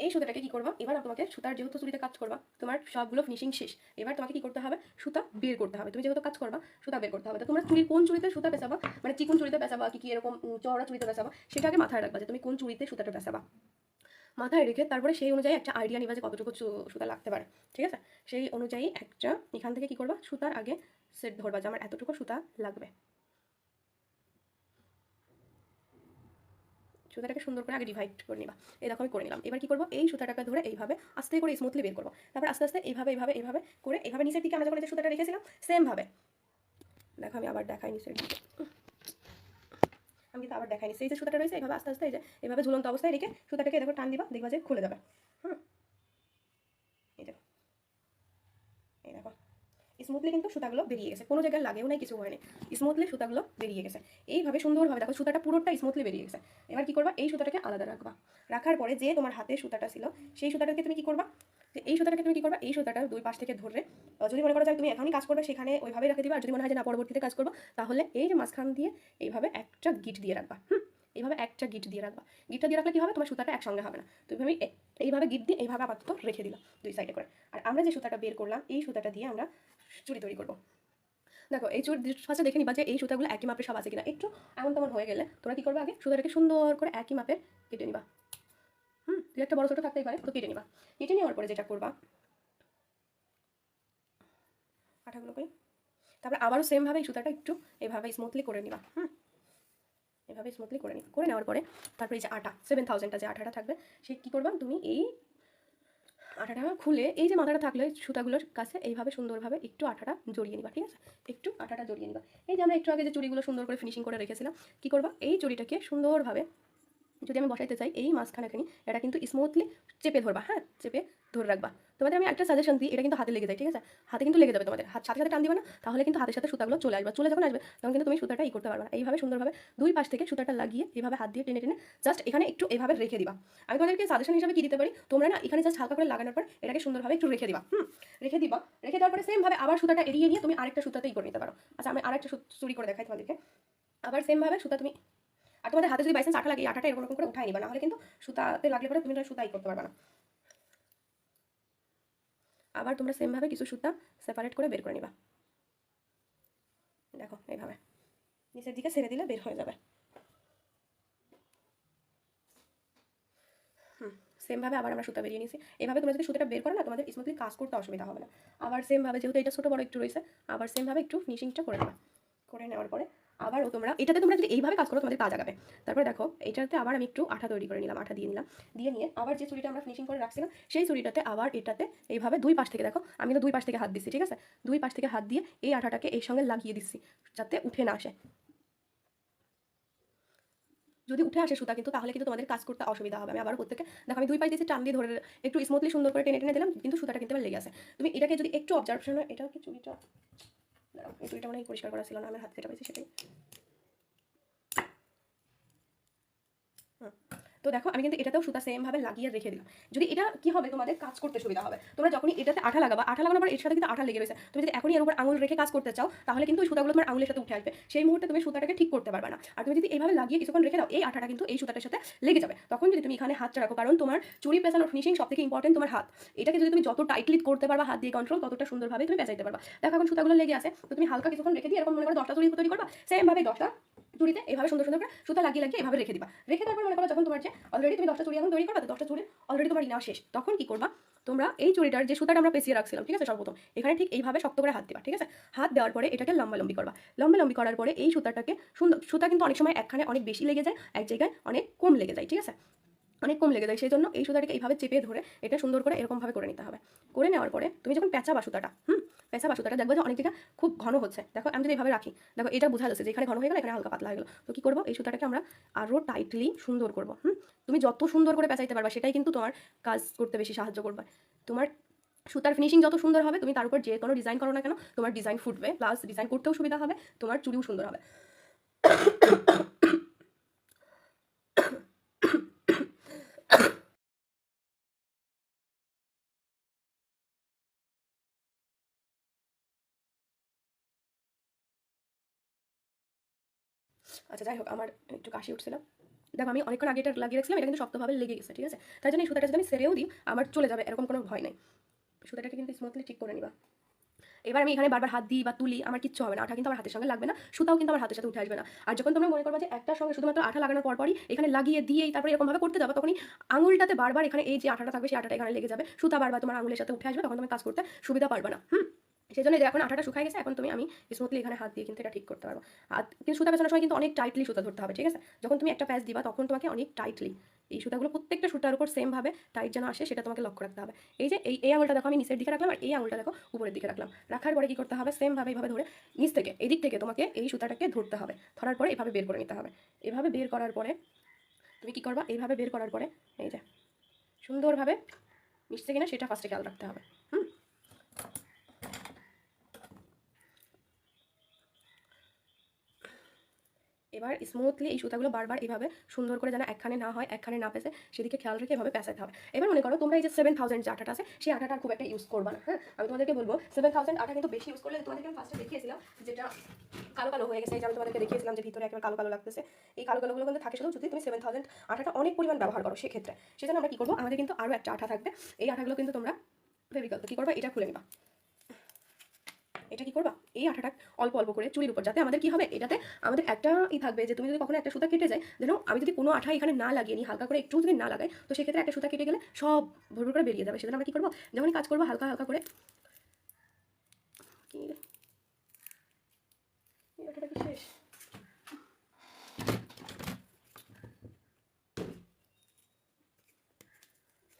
এই সুতাটাকে কি করবা, এবার তোমাকে সুতার যেহেতু চুড়িতে কাজ করবা, তোমার সবগুলো ফিনিশিং শেষ, এবার তোমাকে কি করতে হবে, সুতা বের করতে হবে। তুমি যেহেতু কাজ করবা সুতা বের করতে হবে। তো তোমরা চুড়ির কোন চুড়িতে সুতা পেঁচাবা, মানে চিকন চুড়িতে পেঁচাবা কি এরকম চওড়া চুড়িতে পেঁচাবা, সেটাকে মাথায় রাখবা যে তুমি কোন চুড়িতে সুতাটা পেঁচাবা। মাথায় রেখে তারপরে সেই অনুযায়ী একটা আইডিয়া নিবা যে কতটুকু সুতা লাগতে পারে, ঠিক আছে। সেই অনুযায়ী একটা এখান থেকে কি করবা, সুতার আগে সেট ধরবা যে আমার এতটুকু সুতা লাগবে। সুতাটাকে সুন্দর করে আগে ডিভাইড করে নিবা। এই দেখো আমি করে নিলাম। এবার কি করবো, এই সুতাটাকে ধরে এইভাবে আস্তে করে স্মুথলি বের করবো। তারপর আস্তে আস্তে এইভাবে এইভাবে এইভাবে করে এইভাবে নিচের দিকে আমরা যখন যে সুতাটা রেখেছিলাম সেম ভাবে দেখো আমি আবার দেখাই নিচের দিকে, আমি কিন্তু আবার দেখাই নিচ্ছি। এই যে সুতাটা রয়েছে এইভাবে আস্তে আস্তে এই যে এইভাবে ঝুলন্ত অবস্থায় রেখে সুতাটাকে দেখো টান দিবা, দেখবা যে খুলে যাবে। এই দেখো, এই দেখো স্মুথলি কিন্তু সুতাগুলো বেরিয়ে গেছে, কোনো জায়গায় লাগেও নাই, কিছু হয়নি, স্মুথলি সুতাগুলো বেরিয়ে গেছে। এইভাবে সুন্দরভাবে দেখো সুতাটা পুরোটা স্মুথলি বেরিয়ে গেছে। এবার কি করবা, এই সুতাটাকে আলাদা রাখবা। রাখার পরে যে তোমার হাতে সুতাটা ছিল সেই সুতাটাকে তুমি কি করবা, যে এই সুতাটাকে তুমি কি করবা, এই সুতাটা দুই পাশ থেকে ধরে যদি মনে করো যে তুমি এখনই কাজ করবে সেখানে ওইভাবেই রেখে দিবা। আর যদি মনে হয় যে না পরবর্তীতে কাজ করবো, তাহলে এই যে মাঝখান দিয়ে এইভাবে একটা গিট দিয়ে রাখবা। এইভাবে একটা গিট দিয়ে রাখবা। গিটটা দিয়ে রাখলে কি হবে, তোমার সুতাটা একসঙ্গে হবে না। তুমি এইভাবে গিট দিয়ে এইভাবে আপাতত রেখে দিলাম দুই সাইডে করে। আর আমরা যে সুতাটা বের করলাম এই সুতাটা দিয়ে আমরা চুড়ি তৈরি করবো। দেখো এই চুড়ি ফার্স্টে দেখে নিবা যে এই সুতাগুলো একই মাপের সব আছে কিনা। একটু এমন তেমন হয়ে গেলে তোমরা কি করবে, আগে সুতাটাকে সুন্দর করে একই মাপের কেটে নিবা। তুই একটা বড় ছোট থাকতেই পারে, তো কেটে নিবা। কেটে নেওয়ার পরে যেটা করবা, আঠাগুলো কই, তারপরে আবারও সেম ভাবে এই সুতাটা একটু এভাবে স্মুথলি করে নিবা। এভাবে স্মুথলি করে নিবা। করে নেওয়ার পরে তারপরে এই যে আটা 7000টা যে আটাটা থাকবে, সে কি করবা, তুমি এই আটাটা খুলে এই যে মাথাটা থাকলে সুতাগুলোর কাছে এইভাবে সুন্দরভাবে একটু আটাটা জড়িয়ে নিবা, ঠিক আছে। একটু আটাটা জড়িয়ে নিবা। এই যে আমরা একটু আগে যে চুড়িগুলো সুন্দর করে ফিনিশিং করে রেখেছিলাম, কি করবা, এই চুড়িটাকে সুন্দরভাবে যদি আমি বসাইতে চাই এই মাঝখানেখানি এটা কিন্তু স্মুথলি চেপে ধরবা। চেপে ধরে রাখবা। তোমাদের আমি একটা সাজেশন দিই, এটা কিন্তু হাতে লেগে যায়, ঠিক আছে। হাতে কিন্তু লেগে যাবে তোমাদের, হাত সাথে সাথে টান দিবা না, তাহলে কিন্তু হাতের সাথে সুতাগুলো চলে আসবে। চলে যখন আসবে তখন কিন্তু তুমি সুতাটা করতে পারবে না। এইভাবে সুন্দরভাবে দুই পাশ থেকে সুতাটা লাগিয়ে এইভাবে হাত দিয়ে টেনে টেনে জাস্ট এখানে একটু এভাবে রেখে দিবা। আমি তোমাদেরকে সাজেশন হিসাবে কি দিতে পারি, তোমরা না এখানে জাস্ট হালকা করে লাগানোর পর এটাকে সুন্দরভাবে একটু রেখে দিবা। রেখে দিবা। রেখে দেওয়ার পরে সেম ভাবে আবার সুতাটা এড়িয়ে নিয়ে তুমি আরেকটা সুতাতেই করে নিতে পারো। আচ্ছা আমি আরেকটা চুরি করে দেখাই তোমাদেরকে। আবার সেম ভাবে সুতা তুমি, আর তোমাদের হাতে যদি বাইসেন্স আঠা লাগে, আঠাটা এরকম করে উঠাই নিবা, না হলে কিন্তু সুতাতে লাগলে পরে তুমি সুতাই করতে পারবে না। আবার তোমরা সেম ভাবে কিছু সুতা সেপারেট করে বের করে নিবা। দেখো এইভাবে নিচের দিকে ছেড়ে দিলে বের হয়ে যাবে। সেম ভাবে আবার আমরা সুতা বেরিয়ে নিয়েছি। এইভাবে তোমরা যদি সুতাটা বের করো না, তোমাদের স্মুথলি কাজ করতে অসুবিধা হবে না। আবার সেম ভাবে যেহেতু এটা ছোট বড় একটু রয়েছে, আবার সেম ভাবে একটু ফিনিশিংটা করে নেবা। করে নেওয়ার পরে আবারও তোমরা এটাতে তোমরা যদি এইভাবে কাজ করো তোমাদের কাজ আগাবে। তারপরে দেখো এটাতে আবার আমি একটু আঠা তৈরি করে নিলাম, আঠা দিয়ে নিলাম। দিয়ে নিয়ে আবার যে চুড়িটা আমরা ফিনিশিং করে রাখছিলাম সেই চুড়িটাতে আবার এটাতে এইভাবে দুই পাশ থেকে, দেখো আমি তো দুই পাশ থেকে হাত দিচ্ছি, ঠিক আছে। দুই পাশ থেকে হাত দিয়ে এই আঠাটাকে এর সঙ্গে লাগিয়ে দিচ্ছি যাতে উঠে না আসে। যদি উঠে আসে সুতা কিন্তু তাহলে কিন্তু তোমাদের কাজ করতে অসুবিধা হবে। আমি আবার প্রত্যেকে দেখো আমি দুই পাশ দিয়েছি, টান দিয়ে ধরে একটু স্মুথলি সুন্দর করে টেনে টেনে দিলাম, কিন্তু সুতাটা কিন্তু লেগে আছে। তুমি এটাকে যদি একটু অবজারভেশন, এটা কি চুড়িটা, এই চুড়িটা মানে পরিষ্কার করা ছিল না, আমার হাতে যেটা পেয়েছি সেটাই। তো দেখো আমি কিন্তু এটাতেও সুতা সেম ভাবে লাগিয়ে রেখে দিলাম। যদি এটা কি হবে, তোমাদের কাজ করতে সুবিধা হবে। তোমরা যখনই এটাতে আঠা লাগাবা, আঠা লাগানোর পর এর সাথে কিন্তু আঠা লেগে রয়েছে, তুমি যদি এখনই এর উপর আঙুল রেখে কাজ করতে চাও তাহলে কিন্তু ওই সুতাগুলো তোমার আঙুলের সাথে উঠে আসবে, সেই মুহূর্তে তুমি সুতাটাকে ঠিক করতে পারবে না। আর তুমি যদি এইভাবে লাগিয়ে কিছুক্ষণ রেখে দাও, এই আঠাটা কিন্তু এই সুতাটার সাথে লেগে যাবে। তখন যদি তুমি এখানে হাতটা রাখো, কারণ তোমার চুড়ি পেঁচানোর ফিনিশিং সব থেকে ইম্পর্টেন্ট তোমার হাত। এটাকে যদি তুমি যত টাইটলি করতে পারবা, হাত দিয়ে কন্ট্রোল, ততটা সুন্দরভাবে তুমি পেঁচাইতে পারবা। দেখো এখন সুতাগুলো লেগে আছে, তো তুমি হালকা কিছুক্ষণ রেখে দিয়ে এরকম মনে করো 10টা চুড়ি তৈরি করবা, সেম ভাবে 10টা চুড়িতে এইভাবে সুন্দর সুন্দর করে সুতা লাগিয়ে লাগিয়ে এভাবে রেখে দিবা। রেখে তারপর মনে করো যখন তোমার যে অলরেডি তুমি 10টা চুড়ি এখন তৈরি করবা, তো 10টা চুড়ি অলরেডি তোমার নেওয়া শেষ, তখন কি করবা, তোমরা এই চুড়িটার যে সুতাটা আমরা পেঁচিয়ে রাখছিলাম, ঠিক আছে, সর্বপ্রথম এখানে ঠিক এইভাবে শক্ত করে হাত দিবা, ঠিক আছে। হাত দেওয়ার পরে এটাকে লম্বালম্বি করবা। লম্বালম্বি করার পরে এই সুতাটাকে সুন্দর, সুতা কিন্তু অনেক সময় একখানে অনেক বেশি লেগে যায়, এক জায়গায় অনেক কম লেগে যায়, ঠিক আছে, অনেক কম লেগে যায়। সেই জন্য এই সুতাটাকে এইভাবে চেপে ধরে এটা সুন্দর করে এরকমভাবে করে নিতে হবে। করে নেওয়ার পরে তুমি যখন পেঁচাবা সুতাটা, পেঁচাবা সুতাটা দেখবো যে অনেক জায়গা খুব ঘন হচ্ছে। দেখো আমি যদি এইভাবে রাখি, দেখো এটা বোঝা যাচ্ছে যে এখানে ঘন হয়ে গেল, এখানে হালকা পাতলা হয়ে গেলো। তো কি করবো, এই সুতাটাকে আমরা আরও টাইটলি সুন্দর করবো। তুমি যত সুন্দর করে পেঁচাইতে পারবা সেটাই কিন্তু তোমার কাজ করতে বেশি সাহায্য করবে। তোমার সুতার ফিনিশিং যত সুন্দর হবে, তুমি তার উপর যে কোনো ডিজাইন করো না কেন তোমার ডিজাইন ফুটবে, প্লাস ডিজাইন করতেও সুবিধা হবে, তোমার চুড়িও সুন্দর হবে। আচ্ছা যাই হোক, আমার একটু কাশি উঠছিল। দেখো আমি অনেকক্ষণ আগে এটা লাগিয়ে রাখছিলাম, এটা কিন্তু শক্তভাবে লেগে গেছে, ঠিক আছে? তাই জন্য এই সুতাটা যদি আমি সেরেও দিই আমার চলে যাবে, এরকম কোনো ভয় নাই। সুতাটাকে কিন্তু স্মুথলি ঠিক করে নিবা। এবার আমি এখানে বারবার হাত দিই বা তুলি, আমার কিচ্ছু হবে না, আঠা কিন্তু আমার হাতের সঙ্গে লাগবে না, সুতাও কিন্তু আমার হাতের সাথে উঠে আসবে না। আর যখন তোমরা মনে করবে যে একটার সঙ্গে শুধুমাত্র আঠা লাগানোর পরই এখানে লাগিয়ে দিয়েই তারপরে এরকমভাবে করতে যাবে, তখনই আঙুলটাতে বারবার এখানে এই যে আঠাটা থাকবে সেই আঠাটা এখানে লেগে যাবে, সুতা বারবার তোমার আঙুলের সাথে উঠে আসবে, তখন তুমি কাজ করতে সুবিধা পারবে না। সেই জন্য এখন আঠাটা শুকাই গেছে, এখন আমি স্মুথলি এখানে হাত দিয়ে কিন্তু এটা ঠিক করতে পারবো। আর কিন্তু সুতা পেছানোর সময় কিন্তু অনেক টাইটলি সুতা ধরতে হবে, ঠিক আছে? যখন তুমি একটা প্যাচ দিবা তখন তোমাকে অনেক টাইটলি এই সুতাগুলো প্রত্যেকটা সুতার উপর সেমভাবে টাইট যেন আসে সেটা তোমাকে লক্ষ্য রাখতে হবে। এই যে এই আঙুলটা দেখো আমি নিচের দিকে রাখলাম, আর এই আঙুলটা দেখো উপরের দিকে রাখলাম, রাখার পরে কি করতে হবে, সেমভাবে এইভাবে ধরে নিচ থেকে এই দিক থেকে তোমাকে এই সুতাটাকে ধরতে হবে, ধরার পরে এভাবে বের করে নিতে হবে। এভাবে বের করার পরে তুমি কি করবা, এইভাবে বের করার পরে এই যে সুন্দরভাবে মিশছে কিনা সেটা ফার্স্টে খেয়াল রাখতে হবে। এবার স্মুথলি এই সুতাগুলো বারবার এইভাবে সুন্দর করে যেন একখানে না হয়, একখানে না পেঁচে সেদিকে খেয়াল রেখে এভাবে পেঁচাতে হবে। এবার মনে করো তোমরা এই যে 7000 যে আঠাটা আছে সেই আঠাটা খুব একটা ইউজ করবা না, হ্যাঁ? আমি তোমাদেরকে বলবো 7000 আঠা কিন্তু বেশি ইউজ করলে, তোমাদেরকে আমি ফার্স্টে দেখিয়েছিলাম যেটা কালো কালো হয়ে গেছে, এই যে আমি তোমাদেরকে দেখিয়েছিলাম যে ভিতরে একেবারে কালো কালো লাগতেছে, এই কালো কালোগুলো কিন্তু থাকে শুধু যদি তুমি 7000 আঠাটা অনেক পরিমাণ ব্যবহার করো সেক্ষেত্রে। সেজন্য আমরা কি করবো, আমাদের কিন্তু আরও একটা আঠা থাকবে, এই আঠাগুলো কিন্তু তোমরা ফেভিকল কি করবা, এটা খুলে নিবা। এটা কি করবা, এই আঠাটা অল্প অল্প করে চুরির উপর, যাতে আমাদের কি হবে, এটাতে আমাদের একটা থাকবে যে তুমি যদি কখনো একটা সুতা কেটে যায়, যেন আমি যদি কোনো আঠা এখানে না লাগিয়ে নিই, হালকা করে একটু যদি না লাগাই, তো সেক্ষেত্রে একটা সুতা কেটে গেলে সব ভরভর করে বেরিয়ে যাবে। সেজন্য আমরা কি করবো, যখনই কাজ করবো হালকা হালকা করে কি এই আঠাটা কি শেষ,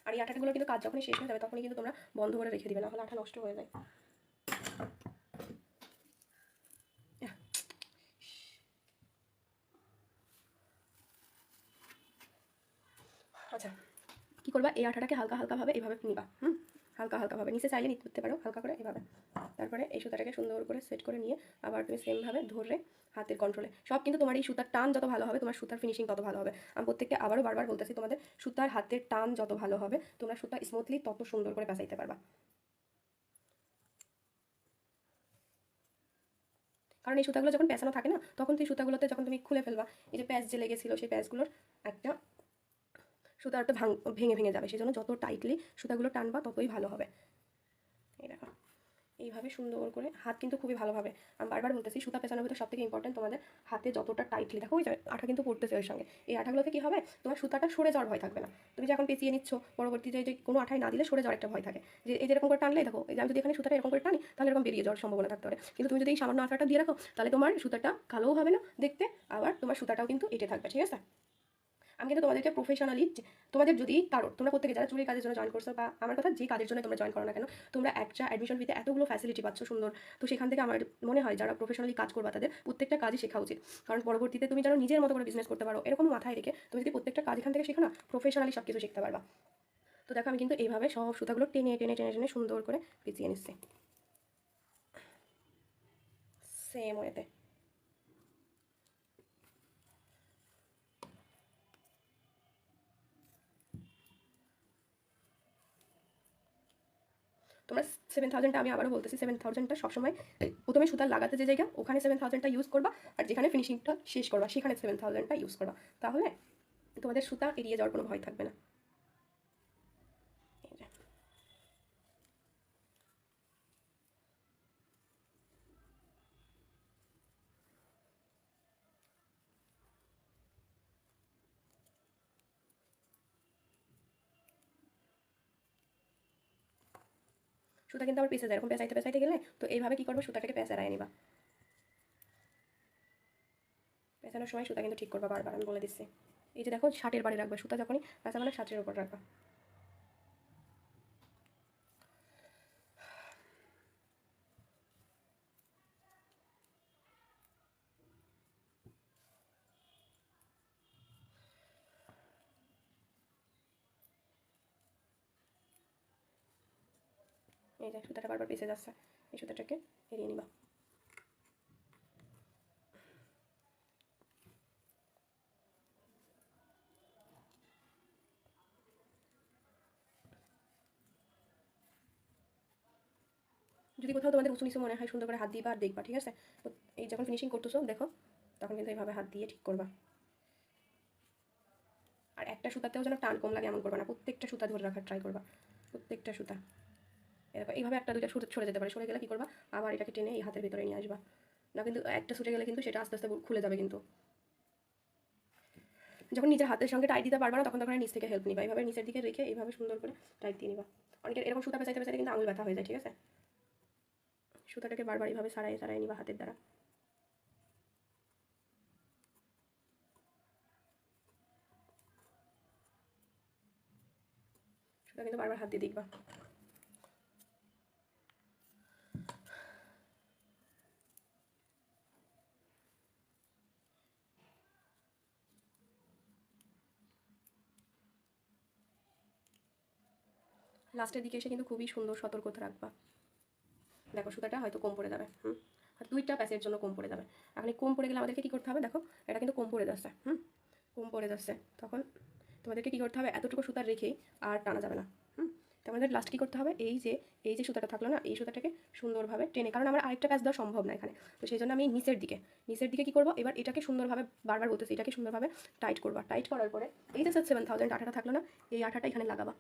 আর এই আঠাগুলো কিন্তু কাজ যখনই শেষ হয়ে যাবে তখনই কিন্তু তোমরা বন্ধ করে রেখে দিবে, না হলে আঠা নষ্ট হয়ে যায়। আচ্ছা কি করবা, এই আঠাটাকে হালকা হালকাভাবে এইভাবে নিবা, হালকা হালকাভাবে নিচে চাইলে নিতে করতে পারো, হালকা করে এভাবে। তারপরে এই সুতাটাকে সুন্দর করে সেট করে নিয়ে আবার তুমি সেমভাবে ধরে হাতের কন্ট্রোলে সব, কিন্তু তোমার এই সুতার টান যত ভালো হবে তোমার সুতার ফিনিশিং তত ভালো হবে। আমি প্রত্যেককে আবারও বারবার বলতেছি, তোমাদের সুতার হাতের টান যত ভালো হবে তোমরা সুতা স্মুথলি তত সুন্দর করে পেঁচাইতে পারবা। কারণ এই সুতাগুলো যখন পেঁচানো থাকে না, তখন তুই সুতাগুলোতে যখন তুমি খুলে ফেলবা, এই যে প্যাচ যে লেগেছিল সেই প্যাচগুলোর একটা সুতাটা ভেঙে ভেঙে যাবে। সেই জন্য যত টাইটলি সুতাগুলো টানবা ততই ভালো হবে। এই দেখো এইভাবে সুন্দর করে হাত কিন্তু খুবই ভালোভাবে, আমি বারবার বলতেছি সুতা পেঁচানোর ভিতরে সব থেকে ইম্পর্টেন্ট তোমাদের হাতে যতটা টাইটলি, দেখো ওই যে আঠা কিন্তু পড়তেছে ওর সঙ্গে, এই আঠাগুলোতে কি হবে, তোমার সুতাটা সরে যাওয়ার ভয় থাকবে না। তুমি যে এখন পেঁচিয়ে নিচ্ছ, পরবর্তীতে যে কোনো আঠায় না দিলে সরে যাওয়ার একটা ভয় থাকে, যে এই যেরকম করে টানলেই দেখো, এই যে আমি যদি এখানে সুতাটা এরকম করে টানি তাহলে এরকম বেরিয়ে যাওয়ার সম্ভাবনা থাকতে পারে, কিন্তু তুমি যদি এই সামান্য আঠাটা দিয়ে রাখো তাহলে তোমার সুতাটা কালোও হবে না দেখতে, আবার তোমার সুতাটাও কিন্তু এটে থাকবে, ঠিক আছে? আমি কিন্তু তোমাদেরকে প্রফেশনালি, তোমাদের যদি কারো, তোমরা প্রত্যেকে যারা চুরির কাজের জন্য জয়েন করছো বা আমার কথা যে কাজের জন্য তোমরা জয়েন করো না কেন, তোমরা একটা অ্যাডমিশন ফিতে এতগুলো ফ্যাসিলিটি পাচ্ছ সুন্দর, তো সেখান থেকে আমার মনে হয় যারা প্রফেশনালি কাজ করবা তাদের প্রত্যেকটা কাজই শেখা উচিত। কারণ পরবর্তীতে তুমি যেন নিজের মতো করে বিজনেস করতে পারো এরকম মাথায় রেখে তুমি যদি প্রত্যেকটা কাজ এখান থেকে শেখো না, প্রফেশনালি সব কিছু শিখতে পারবা। তো দেখো আমি কিন্তু এইভাবে সব সুতাগুলো টেনে টেনে টেনে টেনে সুন্দর করে পেঁচিয়ে নিচ্ছি সেম ওয়েতে। তোমরা 7000টা, আমি আবারও বলতেছি 7000টা সবসময় প্রথমে সুতা লাগাতে যে জায়গা ওখানে 7000টা ইউজ করবা, আর যেখানে ফিনিশিংটা শেষ করবা সেখানে 7000টা ইউজ করবা, তাহলে তোমাদের সুতা এড়িয়ে যাওয়ার কোনো ভয় থাকবে না। সুতা কিন্তু আবার পেঁচে যায়, এরকম পেঁচাইতে পেঁচাইতে গেলে তো এইভাবে কি করবো, সুতাটাকে পেঁচারায় নিবা, পেঁচানোর সময় সুতা কিন্তু ঠিক করবা বারবার, আমি বলে দিচ্ছি। এই যে দেখো শার্টের বাড়ি রাখবা, সুতা যখনই পেঁচাবে না শার্টের উপর রাখবা। এই যে সুতাটা বারবার পেঁচে যাচ্ছে, এই সুতাটাকে এড়িয়ে নিবা। যদি কোথাও তোমাদের উঁচু নিচু মনে হয় সুন্দর করে হাত দিবা আর দেখবা, ঠিক আছে? তো এই যখন ফিনিশিং করতেছো দেখো তখন কিন্তু এইভাবে হাত দিয়ে ঠিক করবা। একটা সুতাতেও যেন টান কম লাগে এমন করবা না, প্রত্যেকটা সুতা ধরে রাখার ট্রাই করবা, প্রত্যেকটা সুতা। এরকম এইভাবে একটা দুইটা সরে যেতে পারে, সরে গেলে কী করবা, আবার এটাকে টেনে এই হাতের ভিতরে নিয়ে আসবা, না কিন্তু একটা ছুটে গেলে কিন্তু সেটা আস্তে আস্তে খুলে যাবে। কিন্তু যখন নিজের হাতের সঙ্গে টাইট দিতে পারবা না তখন নিচ থেকে হেল্প নিবা, এইভাবে নিচের দিকে রেখে এইভাবে সুন্দর করে টাইট দিয়ে নিবা। অনেকের এরকম সুতা পেঁচাইতে পেঁচাইতে কিন্তু আঙুল ব্যথা হয়ে যায়, ঠিক আছে। সুতাটাকে বারবার এইভাবে সারাই নিবা হাতের দ্বারা। সুতা কিন্তু বারবার হাত দিয়ে দেখবা। লাস্টের দিকে এসে কিন্তু খুবই সুন্দর সতর্কতা রাখবা। দেখো সুতাটা হয়তো কম পড়ে যাবে, আর দুইটা প্যাচের জন্য কম পড়ে যাবে। এখন কম পড়ে গেলে আমাদেরকে কী করতে হবে, দেখো এটা কিন্তু কম পড়ে যাচ্ছে, কম পড়ে যাচ্ছে, তখন তোমাদেরকে কী করতে হবে, এতটুকু সুতার রেখেই আর টানা যাবে না। তোমাদের লাস্ট কী করতে হবে, এই যে সুতাটা থাকলো না, এই সুতাটাকে সুন্দরভাবে টেনে, কারণ আমার আরেকটা প্যাচ দেওয়া সম্ভব না এখানে, তো সেই জন্য আমি নিচের দিকে কী করবো, এবার এটাকে সুন্দরভাবে বারবার বলতেছি, এটাকে সুন্দরভাবে টাইট করবা। টাইট করার পরে এই যে 7000 আঠাটা থাকলো না, এই আঠাটা এখানে লাগাবা।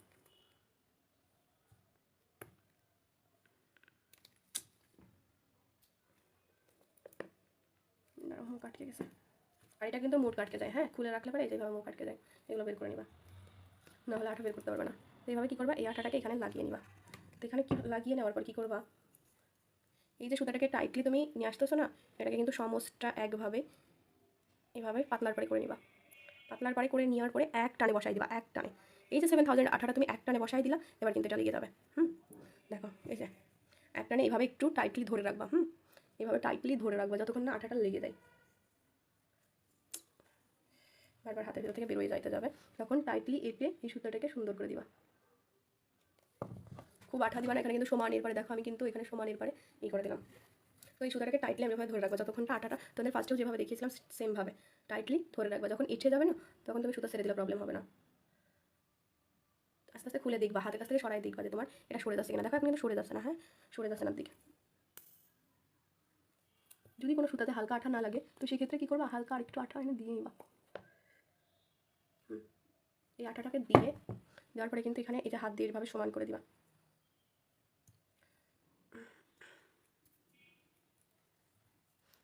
মুখ আটকে গেছে, আর এটা কিন্তু মুখ আটকে যায়, হ্যাঁ খুলে রাখলে পরে এই যেভাবে মুখ আটকে যায়, এগুলো বের করে নিবা, নাহলে আঠা বের করতে পারবে না। এইভাবে কী করবা, এই আঠাটাকে এখানে লাগিয়ে নিবা। তো এখানে কি লাগিয়ে নেওয়ার পর কী করবা, এই যে সুতাটাকে টাইটলি তুমি নিয়ে আসতেছো না, এটাকে কিন্তু সমস্যা একভাবে এভাবে পাতলার পাড়ে করে নিবা। পাতলার পাড়ে করে নেওয়ার পরে এক টানে বসাই দিবা, এক টানে। এই যে 7000 আঠাটা তুমি এক টানে বসাই দিলা, এবার কিন্তু এটা লেগে যাবে। দেখো এই যে এক টানে এইভাবে একটু টাইটলি ধরে রাখবা, এইভাবে টাইটলি ধরে রাখবা যতক্ষণ না আঠাটা লেগে যায়, বারবার হাতের ভিতর থেকে বেরোয় যাইতে যাবে, তখন টাইটলি এঁটে এই সুতাটাকে সুন্দর করে দিবা। খুব আঠা দিবা না, এখানে কিন্তু সমানের পারে, দেখো আমি কিন্তু এখানে সমানের পারে করে দিলাম। তো এই সুতাটাকে টাইটলি আমি এভাবে ধরে রাখবো যতক্ষণ আঠাটা তোমাদের ফার্স্টেও যেভাবে দেখিয়েছিলাম সেমভাবে টাইটলি ধরে রাখবা। যখন এঁটে যাবে না তখন তুমি সুতা ছেড়ে দিলে প্রবলেম হবে না। আস্তে আস্তে খুলে দেখবা, হাতের কাছ থেকে সরাই দেখবা যে তোমার এটা সরে যাচ্ছে কিনা। দেখো এখন কিন্তু সরে যাচ্ছে না, হ্যাঁ সরে যাচ্ছে না দিকে। যদি কোনো সুতাতে হালকা আঠা না লাগে তো সেক্ষেত্রে কী করবা, হালকা আর একটু আঠা এনে দিয়ে নিবা। এই আঠাটাকে দিয়ে দেওয়ার পরে কিন্তু এখানে এই যে হাত দিয়ে এভাবে সমান করে দিবা।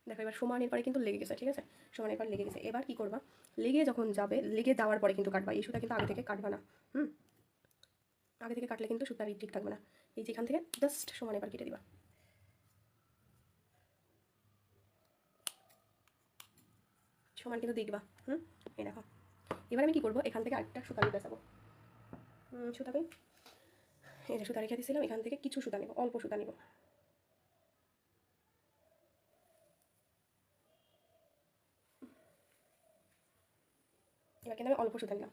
দেখো এবার সমানের পরে কিন্তু লেগে গেছে, ঠিক আছে, সমানের পর লেগে গেছে। এবার কি করবা, লেগে যখন যাবে, লেগে যাওয়ার পরে কিন্তু কাটবা। এই সুতা কিন্তু আগে থেকে কাটবা না, আগে থেকে কাটলে কিন্তু সুতার ঠিক থাকবে না। এই যেখান থেকে জাস্ট সমানের পর কেটে দিবা। সমান কিন্তু দেখবা, এই দেখো। এবার আমি কি করবো, এখান থেকে আরেকটা সুতা নিয়ে বেসাবো। সুতাকে এই যে সুতা রেখে দিয়েছিলাম, এখান থেকে কিছু সুতা নেব, অল্প সুতা নেব। এবার কিন্তু আমি অল্প সুতা নিলাম।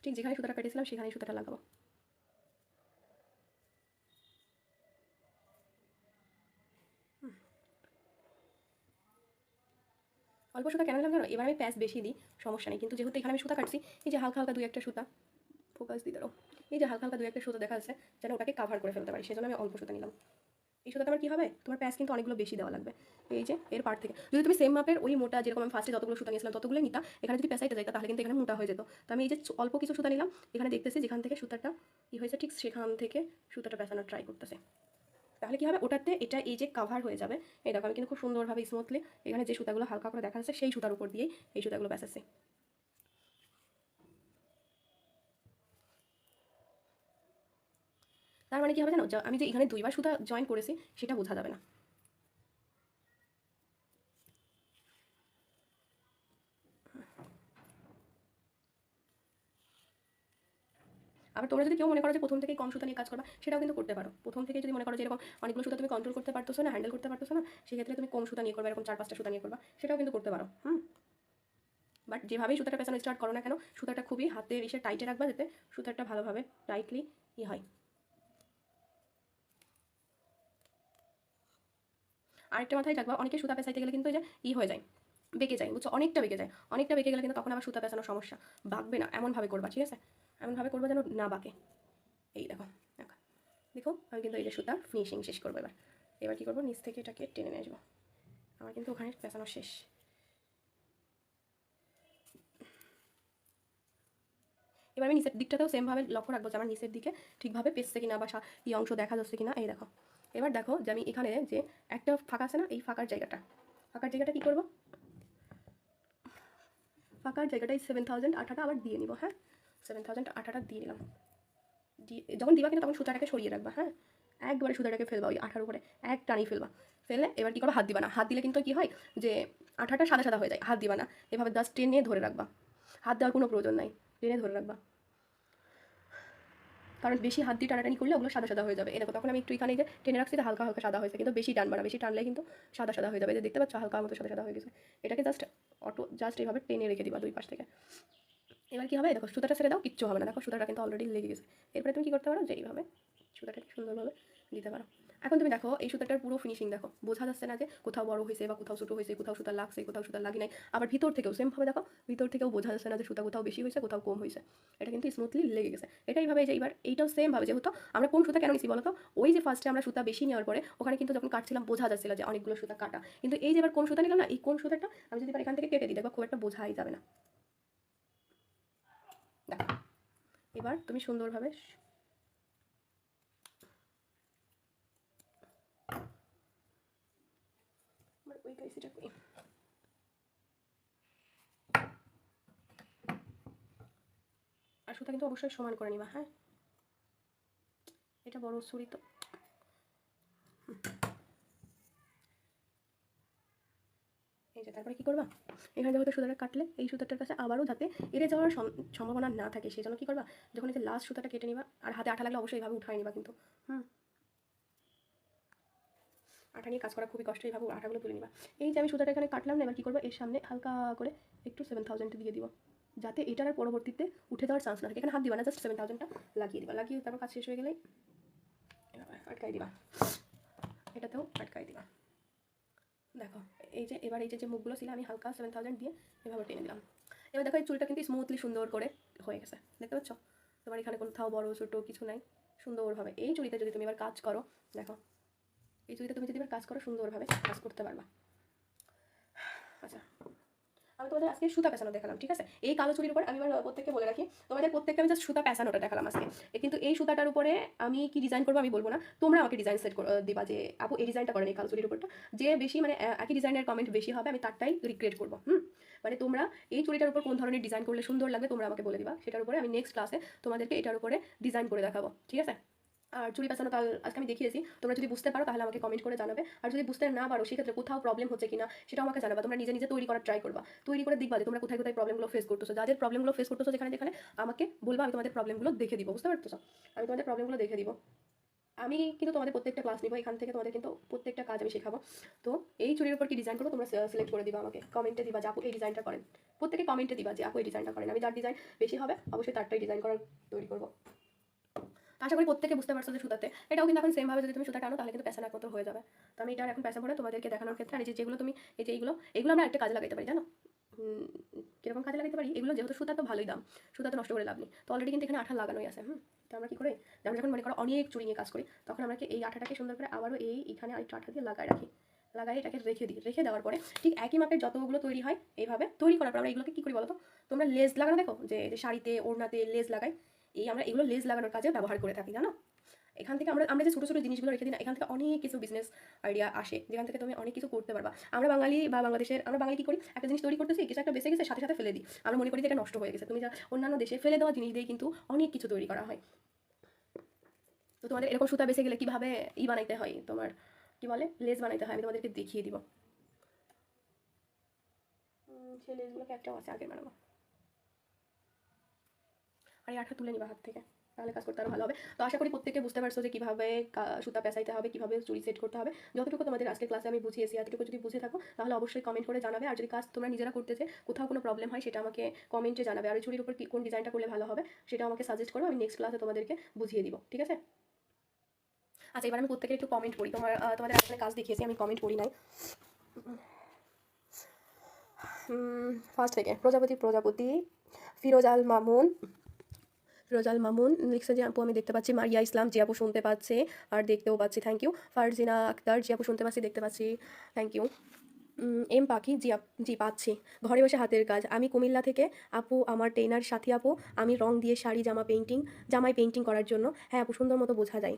ঠিক যেখানে সুতাটা কেটেছিলাম সেখানেই সুতাটা লাগাবো। অল্প সুতা কেন নিলাম জানো, এবার আমি প্যাচ বেশি দিই সমস্যা নেই, কিন্তু যেহেতু এখানে আমি সুতা কাটছি, এই যে হালকা হালকা দুই একটা সুতা, ফোকাস দিতে দাও, এই যে হালকা হালকা দুই একটা সুতা দেখা যাচ্ছে, যেন ওটাকে কাভার করে ফেলতে পারি, সেজন্য আমি অল্প সুতা নিলাম। এই সুতাটা আমার কী হবে, তোমার প্যাচ কিন্তু অনেকগুলো বেশি দেওয়া লাগবে। এই যে এর পার থেকে যদি তুমি সেম মাপের ওই মোটা, যেরকম আমি ফার্স্টে যতগুলো সুতা নিয়েছিলাম ততগুলো নিতাম, এখানে যদি পেঁচাইতে যাইতা তাহলে কিন্তু এখানে মোটা হয়ে যেত। তো আমি এই যে অল্প কিছু সুতা নিলাম, এখানে দেখতেছি যেখান থেকে সুতাটা কী হয়েছে ঠিক সেখান থেকে সুতাটা পেঁচানোর ট্রাই করতেছে। তাহলে কী হবে, ওটাতে এটা এই যে কাভার হয়ে যাবে। এই দেখো আমি কিন্তু খুব সুন্দরভাবে স্মুথলি এখানে যে সুতাগুলো হালকা করে দেখা যাচ্ছে সেই সুতার উপর দিয়েই এই সুতাগুলো পেঁচাচ্ছি। তার মানে কী হবে জানো, আমি যে এখানে দুইবার সুতা জয়েন করেছি সেটা বোঝা যাবে না। আবার তোমরা যদি কেউ মনে করো যে প্রথম থেকেই কম সুতা নিয়ে কাজ করবা, সেটাও কিন্তু করতে পারো। প্রথম থেকে যদি মনে করো যে এরকম অনেকগুলো সুতা তুমি কন্ট্রোল করতে পারতেছো না, হ্যান্ডেল করতে পারতেছো না, সেক্ষেত্রে তুমি কম সুতা নিয়ে করবে, এরকম 4-5টা সুতা নিয়ে করবা, সেটাও কিন্তু করতে পারো। বাট যেভাবেই সুতাটা পেছানো স্টার্ট করো না কেন, সুতাটা খুবই হাতের এসে টাইটে রাখবা যাতে সুতাটা ভালোভাবে টাইটলি হয়। আরেকটা মাথায় রাখবা, অনেকে সুতা পেঁচাইতে গেলে কিন্তু যে হয়ে যায়, বেঁকে যায়, বুঝছো, অনেকটা বেঁকে যায়, অনেকটা বেঁকে গেলে কিন্তু তখন আবার সুতা পেঁচানোর সমস্যা, বাঁকবে না এমনভাবে করবা, ঠিক আছে। এমনভাবে করবো যেন না বাঁকে। এই দেখো দেখো দেখো, আমি কিন্তু এই যে সুতা ফিনিশিং শেষ করবো। এবার এবার কী করবো, নিচ থেকে এটাকে টেনে নিয়ে আসবো। আমার কিন্তু ওখানে পেঁচানো শেষ। এবার আমি নিচের দিকটাতেও সেমভাবে লক্ষ্য রাখবো যে আমার নিচের দিকে ঠিকভাবে পেঁচছে কিনা বা এই অংশ দেখা যাচ্ছে কিনা। এই দেখো, এবার দেখো যে আমি এখানে যে একটা ফাঁকা আছে না, এই ফাঁকার জায়গাটা কী করবো, ফাঁকার জায়গাটাই 7000 আঠাটা আবার দিয়ে নিব। হ্যাঁ, 7000 আঠাটা দিয়ে নিলাম। দিয়ে যখন দিবা কিন্তু তখন সুতাটাকে সরিয়ে রাখবা। হ্যাঁ, একবারে সুতাটাকে ফেলবা ওই আঠার উপরে, এক টানি ফেলবা। ফেলে এবার কী করবো, হাত দিবা না। হাত দিলে কিন্তু কী হয় যে আঠাটা সাদা সাদা হয়ে যায়। হাত দিবা না, এভাবে জাস্ট টেনে ধরে রাখবা। হাত দেওয়ার কোনো প্রয়োজন নাই, টেনে ধরে রাখবা। কারণ বেশি হাত দিয়ে টানাটানি করলে ওগুলো সাদা সাদা হয়ে যাবে। এরকম তখন আমি একটু এখানে যে টেনে রাখছি, হালকা হালকা সাদা হয়েছে, কিন্তু বেশি টানবা না। বেশি টানলে কিন্তু সাদা সাদা হয়ে যাবে। যে দেখতে পাচ্ছ হালকা মতো সাদা সাদা হয়ে গেছে। এটাকে জাস্ট এইভাবে টেনে রেখে দিবা দুই পাশ থেকে। এবার কী হবে, দেখো সুতাটা ছেড়ে দাও, কিচ্ছু হবে না। দেখো সুতাটা কিন্তু অলরেডি লেগে গেছে। এরপরে তুমি কী করতে পারো, যে এইভাবে সুতাটাকে সুন্দরভাবে দিতে পারো। এখন তুমি দেখো এই সুতাটার পুরো ফিনিশিং দেখো, বোঝা যাচ্ছে না যে কোথাও বড় হয়েছে বা কোথাও ছোটো হয়েছে, কোথাও সুতা লাগছে কোথাও সুতা লাগি নাই। আবার ভিতর থেকেও সেমভাবে দেখো, ভিতর থেকেও বোঝা যাচ্ছে না যে সুতা কোথাও বেশি হয়েছে কোথাও কম হয়েছে। এটা কিন্তু স্মুথলি লেগে গেছে। এটাইভাবে যে এবার এইটাও সেমভাবে, যেহেতু আমরা কোন সুতা কেন নিচ্ছি বলো তো, ওই যে ফার্স্টে আমরা সুতা বেশি নেওয়ার পরে ওখানে কিন্তু যখন কাটছিলাম বোঝা যাচ্ছিল যে অনেকগুলো সুতা কাটা। কিন্তু এই যে এবার কোন সুতা নিলাম না, এই কোন সুতাটা আমি যদি এবার এখান থেকে কেটে দিই, দেখো খুব একটা বোঝাই যাবে না। দেখো এবার তুমি সুন্দরভাবে ওই কাইসিটা করি। আর সুতা কিন্তু অবশ্যই সমান করে নিবা। হ্যাঁ, এটা বড় ছুরি তো। এই যে তারপরে কী করবা, এখানে যেহেতু সুতাটা কাটলে এই সুতাটার কাছে আবারও যাতে এড়ে যাওয়ার সম্ভাবনা না থাকে, সেই জন্য কী করবা, যখন এই যে লাস্ট সুতাটা কেটে নিবা, আর হাতে আঠা লাগলে অবশ্যই এইভাবে উঠাই নিবা কিন্তু। আঠা নিয়ে কাজ করা খুবই কষ্ট, এইভাবে আঠাগুলো তুলে নিবা। এই যে আমি সুতাটা এখানে কাটলাম না, এবার কী করবো, এর সামনে হালকা করে একটু 7000 দিয়ে দিব, যাতে এটার আর পরবর্তীতে উঠে যাওয়ার চান্স না থাকে। এখানে হাত দিবা না, জাস্ট 7000টা লাগিয়ে দিবা। লাগিয়ে তারপর কাজ শেষ হয়ে গেলেই আটকাই দিবা, এটাতেও আটকাই দিবা। দেখো এই যে এবার এই যে মুখগুলো ছিল আমি হালকা 7000 দিয়ে এভাবে টেনে দিলাম। এবার দেখো এই চুলটা কিন্তু স্মুথলি সুন্দর করে হয়ে গেছে, দেখতে পাচ্ছ? তোমার এখানে কোথাও বড় ছোটো কিছু নাই, সুন্দরভাবে এই চুড়িতে যদি তুমি এবার কাজ করো, দেখো এই চুড়িতে তুমি যদি এবার কাজ করো সুন্দরভাবে কাজ করতে পারবা। আচ্ছা, আমি তোমাদের আজকে সুতা পেঁচানো দেখালাম, ঠিক আছে? এই কালো চুড়ির উপর আমি এবার প্রত্যেককে বলে রাখি, তোমাদের প্রত্যেককে আমি জাস্ট সুতা পেঁচানোটা দেখালাম আজকে। কিন্তু এই সুতাটার উপরে আমি কি ডিজাইন করবো আমি বলবো না, তোমরা আমাকে ডিজাইন সেট দিবা যে আপু এই ডিজাইনটা করেন এই কালো চুড়ির উপরটা। যে বেশি মানে একই ডিজাইনের কমেন্ট বেশি হবে আমি তারটাই রিক্রিয়েট করবো। মানে তোমরা এই চুড়িটার উপর কোন ধরনের ডিজাইন করলে সুন্দর লাগবে তোমরা আমাকে বলে দিবা, সেটার উপরে আমি নেক্সট ক্লাসে তোমাদেরকে এটার উপরে ডিজাইন করে দেখাবো, ঠিক আছে? আর চুড়ি পেঁচানো তাহলে আজকে আমি দেখিয়েছি, তোমরা যদি বুঝতে পারো তাহলে আমাকে কমেন্ট করে জানাবে। আর যদি বুঝতে না পারো সেক্ষেত্রে কোথাও প্রবলেম হচ্ছে কিনা সেটাও আমাকে জানাবে। তোমরা নিজে নিজে তৈরি করার ট্রাই করবা, তৈরি করে দেখবা যে তোমরা কোথায় কোথায় প্রবলেমগুলো ফেস করতেছো। যাদের প্রবলেমগুলো ফেস করতেছো যেখানে যেখানে আমাকে বলবা, আমি তোমাদের প্রবলেমগুলো দেখে দিব, বুঝতে পারতেছো? আমি তোমাদের প্রবলেমগুলো দেখে দিব। আমি কিন্তু তোমাদের প্রত্যেকটা ক্লাস নিবো, এখান থেকে তোমাদের কিন্তু প্রত্যেকটা কাজ আমি শেখাবো। তো এই চুড়ির উপর কি ডিজাইন করবো তোমরা সিলেক্ট করে দিবা, আমাকে কমেন্টে দিবা যে আপু এই ডিজাইনটা করেন। প্রত্যেকে কমেন্টে দিবা যে আপু এই ডিজাইনটা করেন, আমি যার ডিজাইন বেশি হবে অবশ্যই তারটাই ডিজাইন করার তৈরি করবো। আশা করি প্রত্যেকে বুঝতে পারছো যে সুতাতে এটাও কিন্তু এখন সেমভাবে যদি তুমি সুতা টানো তাহলে কিন্তু পেঁচানো একমাত্র হয়ে যাবে। তো আমি এটা এখন পেঁচা ভরে তোমাদেরকে দেখানোর ক্ষেত্রে, আর যেগুলো তুমি এই যে এগুলো আমরা একটা কাজে লাগাইতে পারি, জানো কীরকম কাজে লাগাতে পারি? এগুলো যেহেতু সুতা তো ভালোই দাম, সুতা তো নষ্ট করে লাভ নেই, তো অলরেডি কিন্তু এখানে আঠা লাগানোই আছে। তো আমরা কী করে, আমরা যখন মনে করো অনেক চুড়ি নিয়ে কাজ করি তখন আমরা এই আঠাটাকে সুন্দর করে আবারও এইখানে আরেকটু আঠা দিয়ে লাগাই রাখি, লাগাই এটাকে রেখে দিই। রেখে দেওয়ার পরে ঠিক একই মাপের যতগুলো তৈরি হয় এইভাবে তৈরি করার পর আমরা এগুলোকে কী করি বলো তো, তোমরা লেজ লাগানো দেখো যে শাড়িতে ওড়নাতে লেজ লাগাই, আমরা এগুলো লেজ লাগানোর কাজে ব্যবহার করে থাকি, জানো? এখান থেকে আমরা যে ছোটো ছোটো জিনিসগুলো রেখে দিই না, এখান থেকে অনেক কিছু বিজনেস আইডিয়া আসে, যেখান থেকে তুমি অনেক কিছু করতে পারবা। আমরা বাঙালি বা আমরা বাঙালি কী করি, একটা জিনিস তৈরি করতেছি, কিছু একটা বেঁচে গেছে সাথে সাথে ফেলে দিই, আমরা মনে করি যে এটা নষ্ট হয়ে গেছে। তুমি যা অন্যান্য দেশে ফেলে দেওয়া জিনিস দিয়ে কিন্তু অনেক কিছু তৈরি করা হয়। তো তোমাদের এরকম সুতা বেঁচে গেলে কীভাবে বানাইতে হয়, তোমার কি বলে লেজ বানাইতে হয়, আমি তোমাদেরকে দেখিয়ে দিব। সেই লেজগুলোকে একটাও আছে আগের বানাবো। আর এই আঠা তুলে নিবা হাত থেকে, তাহলে কাজ করতে আরও ভালো হবে। তো আশা করি প্রত্যেকে বুঝতে পারছো যে কীভাবে সুতা পেঁচাইতে হবে, কীভাবে চুড়ি সেট করতে হবে। যতটুকু তোমাদের আজকে ক্লাসে আমি বুঝিয়েছি এতটুকু যদি বুঝে থাকো তাহলে অবশ্যই কমেন্ট করে জানাবে। আর যদি কাজ তোমরা নিজেরা করতেছে কোথাও কোনো প্রবলেম হয় সেটা আমাকে কমেন্টে জানাবে। আর চুড়ির উপর কোন ডিজাইনটা করলে ভালো হবে সেটা আমাকে সাজেস্ট করো, আমি নেক্সট ক্লাসে তোমাদেরকে বুঝিয়ে দিব, ঠিক আছে? আচ্ছা, এবার আমি প্রত্যেকের একটু কমেন্ট করি। তোমাদের এখানে কাজ দেখিয়েছি, আমি কমেন্ট করি নাই। ফার্স্ট থেকে প্রজাপতি ফিরোজ আল মামুন, রোজাল মামুন লিখছে যে আপু আমি দেখতে পাচ্ছি। মারিয়া ইসলাম জি আপু শুনতে পাচ্ছে আর দেখতেও পাচ্ছি, থ্যাংক ইউ। ফারজিনা আক্তার জি আপু শুনতে পাচ্ছি দেখতে পাচ্ছি, থ্যাংক ইউ। এম পাখি জি পাচ্ছি। ঘরে বসে হাতের কাজ, আমি কুমিল্লা থেকে। আপু আমার ট্রেনার সাথী আপু, আমি রং দিয়ে শাড়ি জামায় পেন্টিং করার জন্য। হ্যাঁ আপু সুন্দর মতো বোঝা যায়,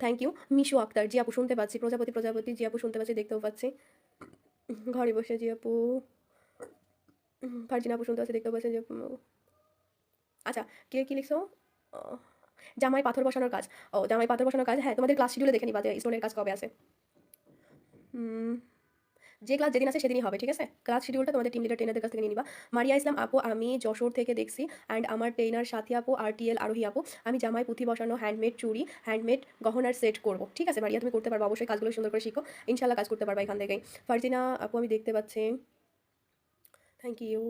থ্যাংক ইউ। মিশু আক্তার জি আপু শুনতে পাচ্ছি। প্রজাপতি জি আপু শুনতে পাচ্ছি দেখতেও পাচ্ছি। ঘরে বসে জি আপু। ফারজিনা আপু শুনতে পাচ্ছি দেখতেও পাচ্ছি যে আচ্ছা, কে কি লিখছো? আহ, জামাই পাথর বসানোর কাজ। ও জামাই পাথর বসানোর কাজ, হ্যাঁ তোমাদের ক্লাস শিডিউলে দেখে নিবা যে স্টোনের কাজ কবে আছে। হুম, যে ক্লাস যেদিন আছে সেদিনই হবে, ঠিক আছে? ক্লাস শিডিউলটা তোমাদের টিম লিডার ট্রেনারদের কাছ থেকে নিয়ে নিবা। মারিয়া ইসলাম আপু আমি যশোর থেকে দেখছি অ্যান্ড আমার ট্রেনার সাথী আপু RTL আরোহী আপু, আমি জামাই পুঁথি বসানো, হ্যান্ডমেড চুড়ি, হ্যান্ডমেড গহনার সেট করব। ঠিক আছে মারিয়া, তুমি করতে পারবে অবশ্যই, কাজগুলো সুন্দর করে শিখো, ইনশাল্লাহ কাজ করতে পারবা এখান থেকেই। ফারজিনা আপু আমি দেখতে পাচ্ছি, থ্যাংক ইউ।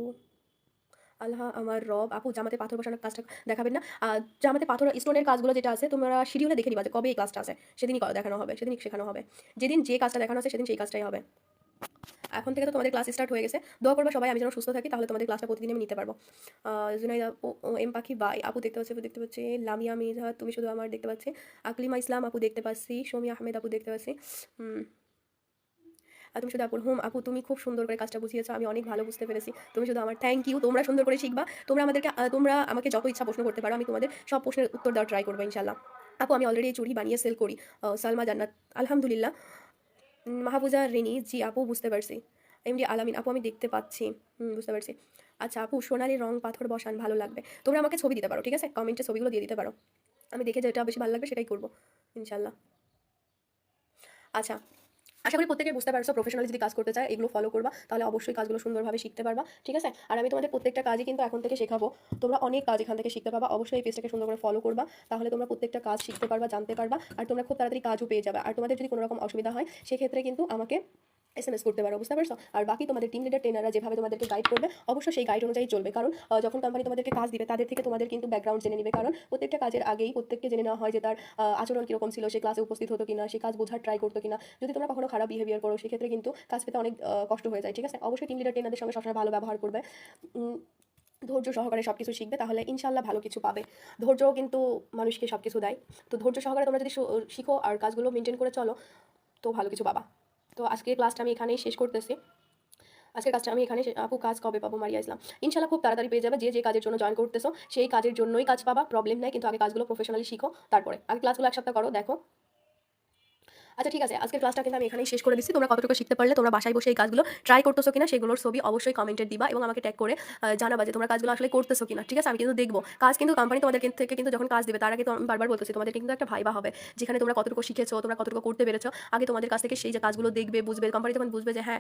আল্লাহ আমার রব আপু জামাতে পাথর বসানোর কাজটা দেখাবেন না? জামাতে পাথর স্টোনের কাজগুলো যেটা আছে তোমরা শিডিউলে দেখে নিবা যে কবে এই ক্লাসটা আছে, সেদিনই দেখানো হবে, সেদিনই শেখানো হবে। যেদিন যে কাজটা দেখানো আছে সেদিন সেই কাজটাই হবে। এখন থেকে তো তোমাদের ক্লাস স্টার্ট হয়ে গেছে, দোয়া করবা সবাই আমি যেন সুস্থ থাকি, তাহলে তোমাদের ক্লাসটা প্রতিদিন আমি নিতে পারবো। জুনাইদ আপু, এম পাখি বাই আপু দেখতে পাচ্ছি। লামিয়া মির্জা তুমি শুধু আমার দেখতে পাচ্ছি। আকলিমা ইসলাম আপু দেখতে পাচ্ছি। শমী আহমেদ আপু দেখতে পাচ্ছি। আর তুমি শুধু আপু আপু তুমি খুব সুন্দর করে কাজটা বুঝিয়েছো, আমি অনেক ভালো বুঝতে পেরেছি, তুমি শুধু আমার থ্যাংক ইউ। তোমরা সুন্দর করে শিখবা, তোমরা আমাকে যত ইচ্ছা প্রশ্ন করতে পারো, আমি তোমাদের সব প্রশ্নের উত্তর দেওয়ার ট্রাই করবো ইনশাল্লাহ। আপু আমি অলরেডি এই চুড়ি বানিয়ে সেল করি। সালমা জান্নাত আলহামদুলিল্লাহ। মাহফুজা রিনি জি আপু বুঝতে পারছি। এমডি আলামিন আপু আমি দেখতে পাচ্ছি, বুঝতে পারছি। আচ্ছা আপু সোনালি রং পাথর বসান ভালো লাগবে, তোমরা আমাকে ছবি দিতে পারো, ঠিক আছে? কমেন্টে ছবিগুলো দিয়ে দিতে পারো, আমি দেখে যেটা বেশি ভালো লাগবে সেটাই করবো ইনশাল্লাহ। আচ্ছা, আশা করি প্রত্যেকে বুঝতে পারছো, প্রফেশনালি যদি কাজ করতে চায় এগুলো ফলো করবা, তাহলে অবশ্যই কাজগুলো সুন্দরভাবে শিখতে পারবা, ঠিক আছে? আর আমি তোমাদের প্রত্যেকটা কাজই কিন্তু এখন থেকে শেখাবো, তোমরা অনেক কাজ এখান থেকে শিখতে পারবা, অবশ্যই এই পেজটাকে সুন্দর করে ফলো করবা, তাহলে তোমরা প্রত্যেকটা কাজ শিখতে পারবা, জানতে পারবা, আর তোমরা খুব তাড়াতাড়ি কাজও পেয়ে যাবে। আর তোমাদের যদি কোনো রকম অসুবিধা হয় সেক্ষেত্রে কিন্তু আমাকে SMS করতে পারো, বুঝতে পারছো? আর বাকি তোমাদের টিম লিডার ট্রেনাররা যেভাবে তোমাদেরকে গাইড করবে অবশ্যই সেই গাইড অনুযায়ী চলবে, কারণ যখন কোম্পানি তোমাদেরকে কাজ দিবে তাদের থেকে তোমাদের কিন্তু ব্যাকগ্রাউন্ড জেনে নিবে, কারণ প্রত্যেকটা কাজের আগেই প্রত্যেককে জেনে নেওয়া হয় যে তার আচরণ কীরকম ছিল, সে ক্লাসে উপস্থিত হতো কিনা, সে কাজ বোঝার ট্রাই করতো কিনা। যদি তোমরা কখনো খারাপ বিহেভিয়ার করো সেক্ষেত্রে কিন্তু কাজ পেতে অনেক কষ্ট হয়ে যায়, ঠিক আছে? অবশ্যই টিম লিডার ট্রেনারদের সঙ্গে সবসময় ভালো ব্যবহার করবে, ধৈর্য সহকারে সব কিছু শিখবে, তাহলে ইনশাল্লাহ ভালো কিছু পাবে। ধৈর্যও কিন্তু মানুষকে সব কিছু দেয়, তো ধৈর্য সহকারে তোমরা যদি শিখো আর কাজগুলো মেনটেন করে চলো তো ভালো কিছু পাবা। তো আজকে ক্লাসটা আমি এখানেই শেষ করতেছি, আজকের কাজটা আমি এখানে আপু কাজ কবে পাবো? মারিয়া ইসলাম ইনশাল্লাহ খুব তাড়াতাড়ি পেয়ে যাবে, যে যে কাজের জন্য জয়েন করতেছো সেই কাজের জন্যই কাজ পাবা, প্রবলেম নেই, কিন্তু আগে কাজগুলো প্রফেশনালি শিখো, তারপরে আগে ক্লাসগুলো এক সপ্তাহ করো, দেখো। আচ্ছা ঠিক আছে, আজকের ক্লাসটা কিন্তু আমি এখানেই শেষ করে দিচ্ছি, তোমরা কতটুকু শিখতে পারলে, তোমরা বাসায় বসে এই কাজগুলো ট্রাই করতেছো কিনা সেগুলোর ছবি অবশ্যই কমেন্টে দিবা এবং আমাকে ট্যাগ করে জানাবা যে তোমরা কাজগুলো আসলে করতেছো কিনা, ঠিক আছে? আমি কিন্তু দেখবো কাজ, কিন্তু কোম্পানি তোমাদের থেকে কিন্তু যখন কাজ দিবে তার আগে তো আমি বারবার বলতেছি তোমাদের কিন্তু একটা ভাইবা হবে, যেখানে তোমরা কতটুকু শিখেছো, তোমরা কতটুকু করতে পেরেছো, আগে তোমাদের কাছ থেকে সেই যে কাজগুলো দেখবে, বুঝবে, কোম্পানি যখন বুঝবে যে হ্যাঁ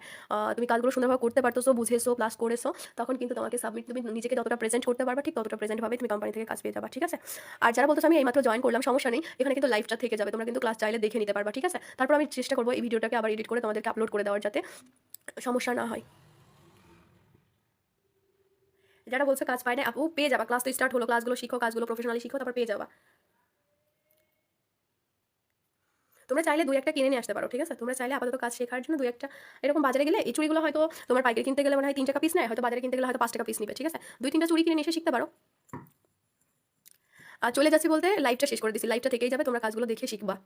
তুমি কাজগুলো সুন্দরভাবে করতে পারতেছো, বুঝেছো, প্লাস করেছো, তখন কিন্তু তোমাকে সাবমিট, তুমি নিজেকে যতটা প্রেজেন্ট করতে পারবা ঠিক ততটা প্রেজেন্টভাবে তুমি কোম্পানি থেকে কাজ পেয়ে যাবা, ঠিক আছে? আর যারা বলতেছো আমি এইমাত্র জয়েন করলাম, সমস্যা নেই, এখানে কিন্তু লাইভটা থেকে যাবে, তোমরা কিন্তু ক্লাস চাইলে দেখে নিতে পারবা, ঠিক আছে? তারপর আমি চেষ্টা করবো এই ভিডিওটাকে আবার এডিট করে তোমাদেরকে আপলোড করে দেওয়ার, যাতে সমস্যা না হয়। যারা বলছে কাজ পায় না আপু, পেয়ে যাবা, ক্লাস তো স্টার্ট হলো, ক্লাসগুলো শিখো, কাজগুলো প্রফেশনালি শিখো, তারপর পেয়ে যাবা। তোমরা চাইলে দুই একটা কিনে নিয়ে আসতে পারো, ঠিক আছে? তোমরা চাইলে আপাতত কাজ শেখার জন্য দুই একটা এরকম বাজারে গেলে, এই চুড়িগুলো হয়তো তোমার পাইকারি কিনতে গেলে মনে হয় 3 টাকা পিস নেয়, হয়তো বাজারে কিনতে গেলে হয়তো 5 টাকা পিস নিবে, ঠিক আছে? 2-3টা চুড়ি কিনে নিয়ে এসে শিখতে পারো। আর চলে যাচ্ছি বলতে লাইভটা শেষ করে দিচ্ছি, লাইভটা থেকেই যাবে, তোমরা কাজগুলো দেখে শিখবা।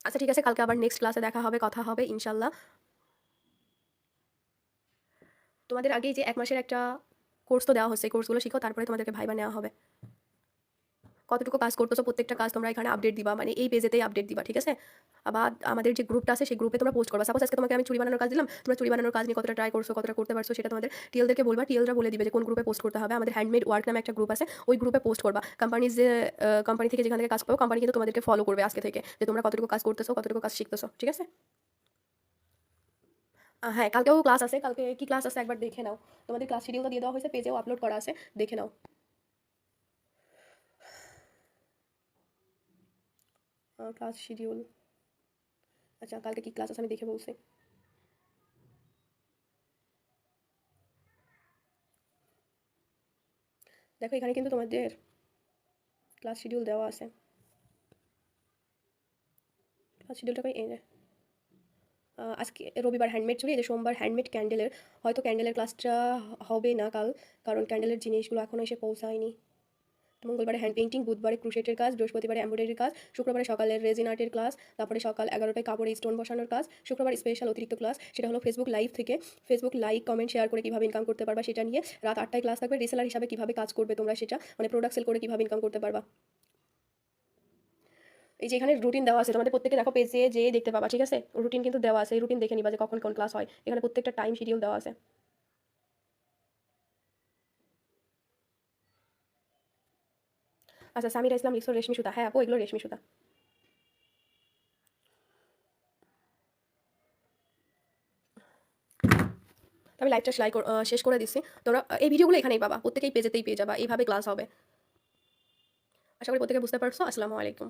আচ্ছা ঠিক আছে, কালকে আবার নেক্সট ক্লাসে দেখা হবে, কথা হবে ইনশাল্লাহ। তোমাদের আগেই যে 1 মাসের একটা কোর্স তো দেওয়া হচ্ছে, কোর্সগুলো শিখো, তারপরে তোমাদেরকে ভাইবা নেওয়া হবে। কতটুকু কাজ করতেছো প্রত্যেকটা কাজ তোমরা এখানে আপডেট দিবা, মানে এই পেজেতেই আপডেট দিবা, ঠিক আছে? আবার আমাদের যে গ্রুপটা আছে সেই গ্রুপে তোমরা পোস্ট করবা। সাপোজ আজকে তোমাকে আমি চুড়ি বানানোর কাজ দিলাম, তোমরা চুড়ি বানানোর কাজ নিয়ে কতটা ট্রাই করছো, কতটা করতে পারছো, সেটা তোমাদের টিএলদেরকে বলবা, টিএলরা বলে দিবে যে কোন গ্রুপে পোস্ট করতে হবে। আমাদের হ্যান্ডমেড ওয়ার্ক নামে একটা গ্রুপ আছে, ওই গ্রুপে পোস্ট করবা। কোম্পানি থেকে যেখান থেকে কাজ পাবো, কোম্পানি কিন্তু তোমাদেরকে ফলো করবে আজকে থেকে, যে তোমরা কতটুকু কাজ করতেছো, কতটুকু কাজ শিখতেছো, ঠিক আছে? হ্যাঁ কালকেও ক্লাস আছে, কালকে কি ক্লাস আছে একবার দেখে নাও, তোমাদের ক্লাস শিডিউলটা দিয়ে দেওয়া হয়েছে, পেজেও আপলোড করা আছে, দেখে নাও। ক্লাস শিডিউল, আচ্ছা কালকে কি ক্লাস আছে আমি দেখে বলছি। দেখো এখানে কিন্তু তোমাদের ক্লাস শিডিউল দেওয়া আছে, ক্লাস শিডিউলটা এই যে আজকে রবিবার হ্যান্ডমেড চুড়ি, এই যে সোমবার হ্যান্ডমেড ক্যান্ডেলের, হয়তো ক্যান্ডেলের ক্লাসটা হবে না কাল, কারণ ক্যান্ডেলের জিনিসগুলো এখনও এসে পৌঁছায়নি। মঙ্গলবারে হ্যান্ড পেইন্টিং, বুধবারে ক্রুশেটের কাজ, বৃহস্পতিবারে এমব্রয়ডারির কাজ, শুক্রবারে সকালের রেজিন আর্টের ক্লাস, তারপরে সকাল 11টায় কাপড়ে স্টোন বসানোর কাজ, শুক্রবার স্পেশাল অতিরিক্ত ক্লাস, সেটা হলো ফেসবুক লাইভ থেকে ফেসবুক লাইক কমেন্ট শেয়ার করে কীভাবে ইনকাম করতে পারবা সেটা নিয়ে। রাত 8টায় ক্লাস থাকবে রিসেলার হিসাবে কীভাবে কাজ করবে তোমরা, সেটা মানে প্রোডাক্ট সেল করে কীভাবে ইনকাম করতে পারবা। এই যে এখানে রুটিন দেওয়া আছে, তোমাদের প্রত্যেকে দেখো পেজে যেয়ে দেখতে পাবা, ঠিক আছে? রুটিন কিন্তু দেওয়া আছে, এই রুটিন দেখে নিবা যে কখন কোন ক্লাস হয়, এখানে প্রত্যেকটা টাইম শিডিউল দেওয়া আছে। আচ্ছা, সামিরা ইসলাম লিখছো রেশমি সুতা, হ্যাঁ আপু এগুলো রেশমি সুতা। আমি লাইভটা শেষ করে দিচ্ছি, তোমরা এই ভিডিওগুলো এখানেই পাবা, প্রত্যেকেই পেজেতেই পেয়ে যাবা, এইভাবে ক্লাস হবে। আশা করি প্রত্যেকে বুঝতে পারছো। আসসালামু আলাইকুম।